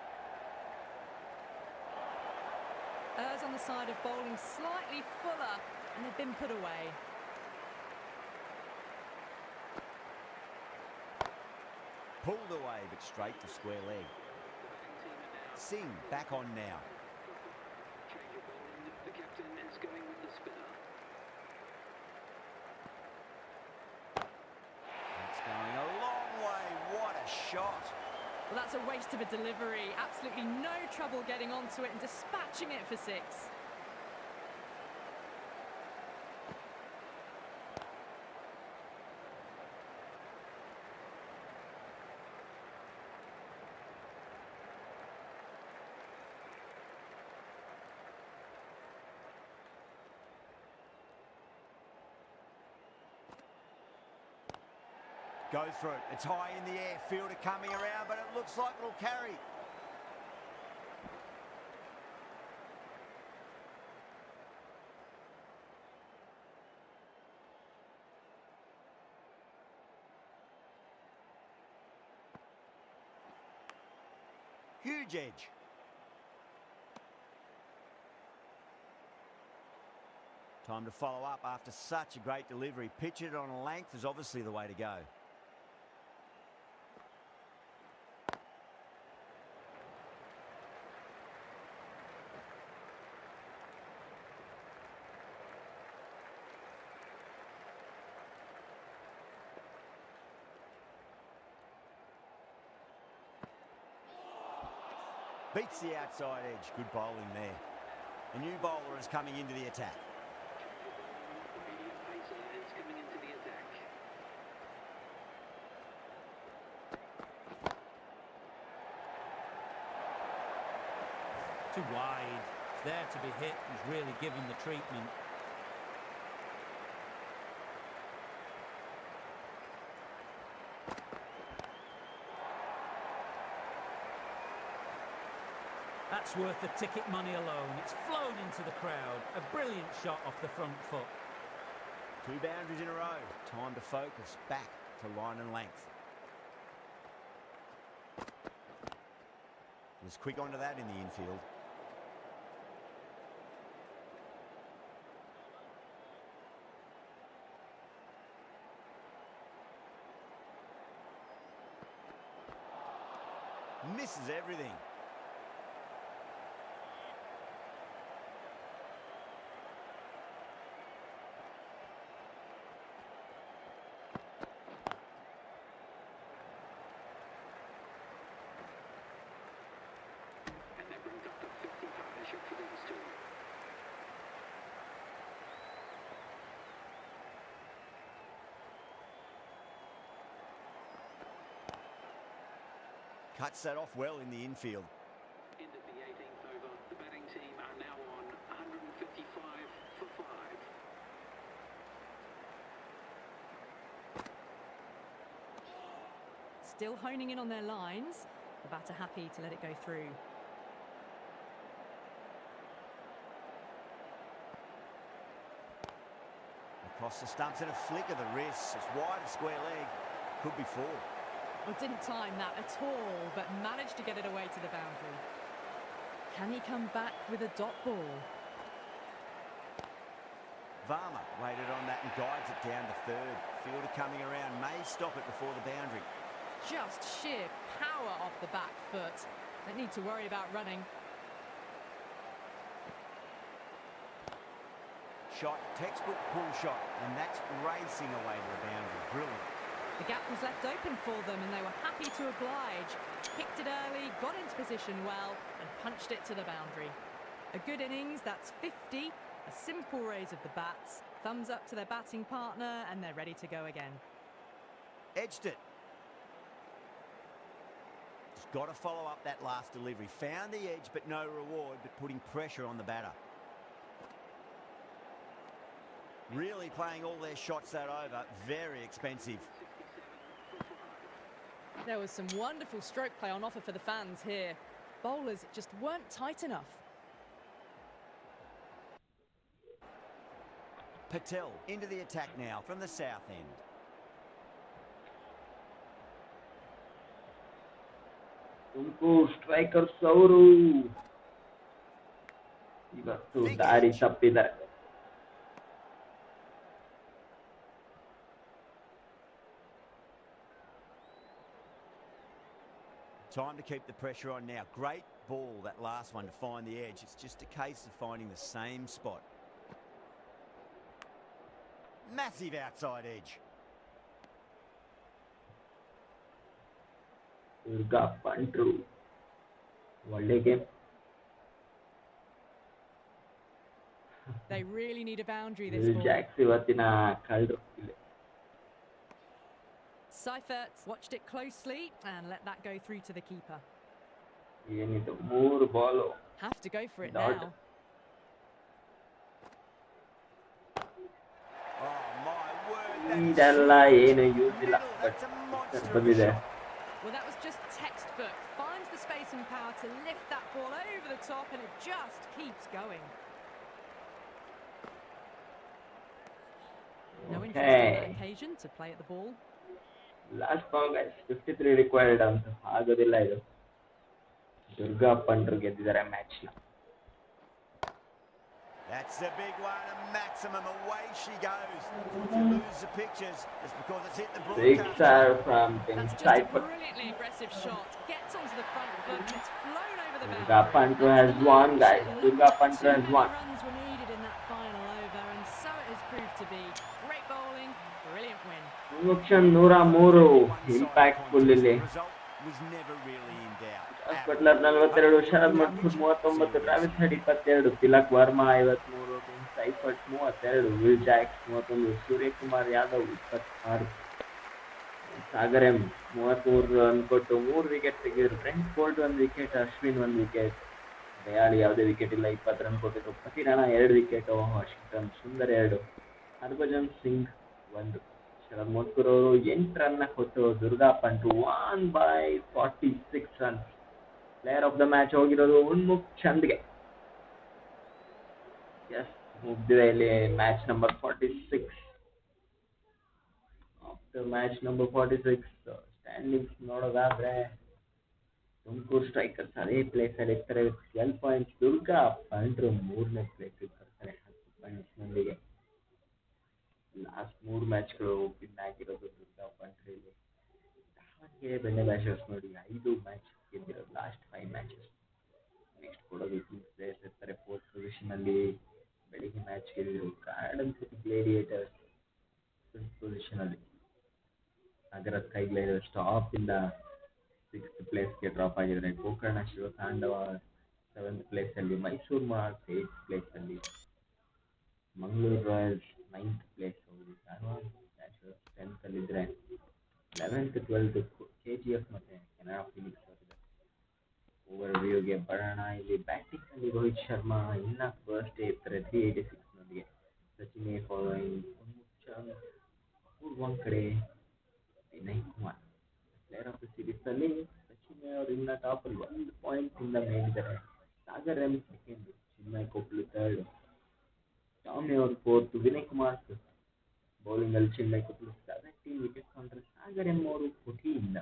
[SPEAKER 3] Errs on the side of bowling slightly fuller, and they've been put away.
[SPEAKER 2] Pulled away, but straight to square leg. Singh back on now.
[SPEAKER 4] Change of bowling. The captain is going with the spinner.
[SPEAKER 2] That's going a long way. What a shot.
[SPEAKER 3] Well, that's a waste of a delivery. Absolutely no trouble getting onto it and dispatching it for six.
[SPEAKER 2] Go through. It's high in the air. Fielder coming around, but it looks like it'll carry. Huge edge. Time to follow up after such a great delivery. Pitch it on a length is obviously the way to go. Beats the outside edge. Good bowling there. A new bowler is coming into the attack.
[SPEAKER 4] Medium pacer is coming into the attack.
[SPEAKER 7] Too wide. It's there to be hit. He's really given the treatment. That's worth the ticket money alone. It's flown into the crowd. A brilliant shot off the front foot.
[SPEAKER 2] 2 boundaries in a row. Time to focus. Back to line and length. Was quick onto that in the infield. Misses everything.
[SPEAKER 4] And that brings up to 50 partnership for these two.
[SPEAKER 2] Cuts that off well in the infield.
[SPEAKER 4] End of the 18th over. The batting team are now on 155 for 5.
[SPEAKER 3] Still honing in on their lines. The batter happy to let it go through.
[SPEAKER 2] Across the stumps and a flick of the wrist. It's wide of square leg. Could be 4.
[SPEAKER 3] Well, didn't time that at all, but managed to get it away to the boundary. Can he come back with a dot ball?
[SPEAKER 2] Varma waited on that and guides it down to third. Fielder coming around may stop it before the boundary.
[SPEAKER 3] Just sheer power off the back foot. Don't need to worry about running.
[SPEAKER 2] Shot, textbook pull shot, and that's racing away to the boundary. Brilliant.
[SPEAKER 3] The gap was left open for them and they were happy to oblige. Kicked it early, got into position well and punched it to the boundary. A good innings, that's 50. A simple raise of the bats. Thumbs up to their batting partner and they're ready to go again.
[SPEAKER 2] Edged it. Just got to follow up that last delivery. Found the edge but no reward, but putting pressure on the batter. Really playing all their shots that over. Very expensive.
[SPEAKER 4] 67 for 5.
[SPEAKER 3] There was some wonderful stroke play on offer for the fans here. Bowlers just weren't tight enough.
[SPEAKER 2] Patel into the attack now from the south end.
[SPEAKER 1] TUMKUR strikers ಅವರು ಇವತ್ತು ದಾರಿ ತಪ್ಪಿದ್ದಾರೆ.
[SPEAKER 2] Time to keep the pressure on now. Great ball, that last one, to find the edge. It's just a case of finding the same spot. Massive outside edge.
[SPEAKER 1] DURGA PUNTRU. ಒಳ್ಳೆ game.
[SPEAKER 3] They really need a boundary this ball.
[SPEAKER 1] Jacks ಇವತ್ತಿನ ಕಳ್ರು.
[SPEAKER 3] Seifert watched it closely and let that go through to the keeper.
[SPEAKER 1] ಏನಿದು 3 ball.
[SPEAKER 3] Have to go for it
[SPEAKER 1] Dot.
[SPEAKER 3] now.
[SPEAKER 2] Oh my word.
[SPEAKER 1] ಇದೆಲ್ಲ ಏನು use ಇಲ್ಲ.
[SPEAKER 2] That's a monster
[SPEAKER 1] ಬಂದಿದೆ.
[SPEAKER 2] shot.
[SPEAKER 3] Well, that was just textbook. Finds the space and power to lift that ball over the top, and it just keeps going. No interest on that occasion to play at the ball.
[SPEAKER 1] Last ball guys 53 required ಅಂತ ಆಗೋದಿಲ್ಲ ಇದು. Durga punter ಗೆದ್ದಿದ್ದಾರೆ match ನ.
[SPEAKER 2] That's the big one, a maximum. Away she goes. If you lose the pictures, it's because it's hit the
[SPEAKER 1] Big
[SPEAKER 2] broadcast.
[SPEAKER 1] serve from
[SPEAKER 3] That's just a
[SPEAKER 1] Seifert.
[SPEAKER 3] brilliantly aggressive shot. Gets onto the front foot and it's flown over the boundary.
[SPEAKER 1] Durga PUNTRU has won, guys. Durga PUNTRU has won.
[SPEAKER 3] Runs were needed in that final over, and so it has proved to be. Great bowling, brilliant win.
[SPEAKER 1] Option 103 ಇಂಪ್ಯಾಕ್ಟ್ಫುಲ್ ಇಲ್ಲಿ.
[SPEAKER 2] Result was never really in doubt.
[SPEAKER 1] Buttler 42, Sharad ಮಠ್ 39, Travis Head 22, Tilak Varma 53, Seifert 32, Will Jacks 31, Suryakumar Yadav 26, Sagar M 33 run ಕೊಟ್ಟು 3 wicket ತೆಗೆದರು. Trent Boult 1 wicket, Ashwin 1 wicket, ದಯಾಳಿ ಯಾವುದೇ wicket ಇಲ್ಲ 20 run ಕೊಟ್ಟಿದ್ರು. ಪ್ರತಿ ರಾಣಾ 2 ವಿಕೆಟ್, ವಾಷಿಂಗ್ಟನ್ ಸುಂದರ್ 2, ಹರ್ಭಜನ್ ಸಿಂಗ್ 1. ಶರದ್ ಮೋತ್ಕೂರ್ ಅವರು 8 ರನ್ ಕೊಟ್ಟು Durga punter 1/46 run. Player of the match ಹೋಗಿರೋದು ಉನ್ಮುಖ್ ಚಂದ್ಗೆ. ಎಸ್, ಮುಗ್ದಿದೆ ಇಲ್ಲಿ match number 46. After match number 46 ಸ್ಟ್ಯಾಂಡಿಂಗ್ಸ್ ನೋಡೋದಾದ್ರೆ ತುಮಕೂರು ಸ್ಟ್ರೈಕರ್ಸ್ ಅದೇ ಪ್ಲೇಸ್ ಅಲ್ಲಿ ಇರ್ತಾರೆ 12 ಪಾಯಿಂಟ್ಸ್. ದುರ್ಗಾ ಪಂಟ್ರು 3ನೇ ಪ್ಲೇಸ್ ಬರ್ತಾರೆ 10 ಪಾಯಿಂಟ್ಸ್ ನೊಂದಿಗೆ. ಲಾಸ್ಟ್ 3 ಮ್ಯಾಚ್ಗಳು ವಿನ್ ಆಗಿರೋದು ದುರ್ಗಾ ಪಂಟ್ರಲ್ಲಿ. ದಾವಣಗೆರೆ ಬೆಣ್ಣೆ ಬ್ಯಾಶರ್ಸ್ ನೋಡಿ 5 ಮ್ಯಾಚ್ ಗೆದ್ದಿರೋದು ಲಾಸ್ಟ್ 5 ಮ್ಯಾಚಸ್. ನೆಕ್ಸ್ಟ್ ಕೊಡೋದು ಪ್ಲೇಯರ್ಸ್ ಇರ್ತಾರೆ 4th ಪೊಸಿಷನ್ ಅಲ್ಲಿ. ಬೆಳಿಗ್ಗೆ ಮ್ಯಾಚ್ ಗೆದ್ದಿದ್ರು Garden City Gladiators 5th position ಅಲ್ಲಿ. ನಗರ ಸ್ಕೈ ಗ್ಲೈಡರ್ಸ್ ಟಾಪ್ ಇಂದ 6th ಪ್ಲೇಸ್ಗೆ ಡ್ರಾಪ್ ಆಗಿದ್ದಾರೆ. ಗೋಕರ್ಣ ಶಿವತಾಂಡವ 7th ಪ್ಲೇಸ್ ಅಲ್ಲಿ. ಮೈಸೂರು ಮಾರ್ಕ್ಸ್ 8th ಪ್ಲೇಸ್ ಅಲ್ಲಿ. ಮಂಗಳೂರು ರಾಯಲ್ಸ್ 9th ಪ್ಲೇಸ್ ಹೋಗಿ. ಧಾರವಾಡ 10th ಅಲ್ಲಿ ಇದ್ರೆ 11th 12th KGF ಮತ್ತೆ ಕೆನರಾ ಫಿನಿಕ್ಸ್ ಅವರಿದೆ. ಓವರ್ ವ್ಯೂಗೆ ಬರೋಣ. ಇಲ್ಲಿ ಬ್ಯಾಟಿಂಗ್ ಅಲ್ಲಿ ರೋಹಿತ್ ಶರ್ಮಾ ಇನ್ನ ಫಸ್ಟ್ ಡೇ ಇರ್ತಾರೆ 386 ನೊಂದಿಗೆ. ಸಚಿನ್ ಫಾಲೋಯಿಂಗ್ ಒಂದ್ ಕಡೆ Vinay Kumar. Player of the series ಅಲ್ಲಿ ಸಚಿನ್ ಅವರು ಇನ್ನ ಟಾಪ್ ಅಲ್ಲಿ 1 ಪಾಯಿಂಟ್ ಇಂದ ಮೇಲಿದ್ದಾರೆ. ಸಾಗರ್ ಎಂ ಸೆಕೆಂಡ್, ಚಿನ್ಮಯ್ ಕೊಪ್ಲು 3rd, ಟಾಮಿ ಅವರು 4th, Vinay Kumar 5th. Bowling ಅಲ್ಲಿ ಚಿನ್ಮಯ್ ಕೊಪ್ಲು 17 ವಿಕೆಟ್ ಕೊಂಡ್ರೆ ಸಾಗರ್ ಎಂ ಅವರು 14.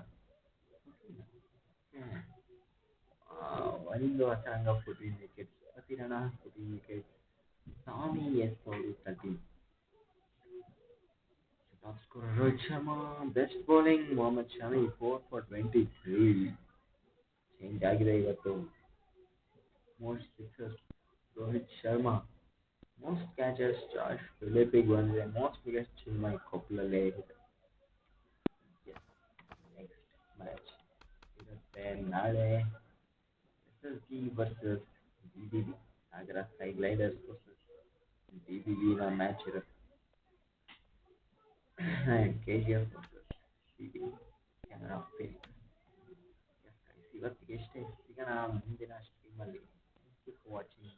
[SPEAKER 1] ಒಂದು ಅಚಾಂಗ 14 ವಿಕೆಟ್. ಪ್ರತಿ ರಾಣಾ 14 ವಿಕೆಟ್. ಟಾಮಿ ಎಸ್ ಅವರು 13. Top scorer Rohit Sharma. Best bowling Mohammed Shami 4 for 23. Change ಆಗಿದೆ ಇವತ್ತು. Most sixers Rohit Sharma. Most catchers George ಫಿಲಿಪಿಗೆ ಬಂದಿದೆ. ಮೋಸ್ಟ್ ವಿಕೆಟ್ ಚಿನ್ಮಯ್ ಕೊಪ್ಲಲ್ಲೇ ಇದೆ. ನೆಕ್ಸ್ಟ್ ಮ್ಯಾಚ್ ಇರುತ್ತೆ ನಾಳೆ SSG ವರ್ಸಸ್ DBB. ಸಾಗರ ಸ್ಕೈ ಗ್ಲೈಡರ್ಸ್ ವರ್ಸಸ್ DBB ನ ಮ್ಯಾಚ್ ಇರುತ್ತೆ. KGF versus CB Canara Phoenix. ಇವತ್ತಿಗೆ ಎಷ್ಟೇ ಸಿಗೋಣ ಮುಂದಿನ ಸ್ಟ್ರೀಮಲ್ಲಿ. ವಾಚಿಂಗ್.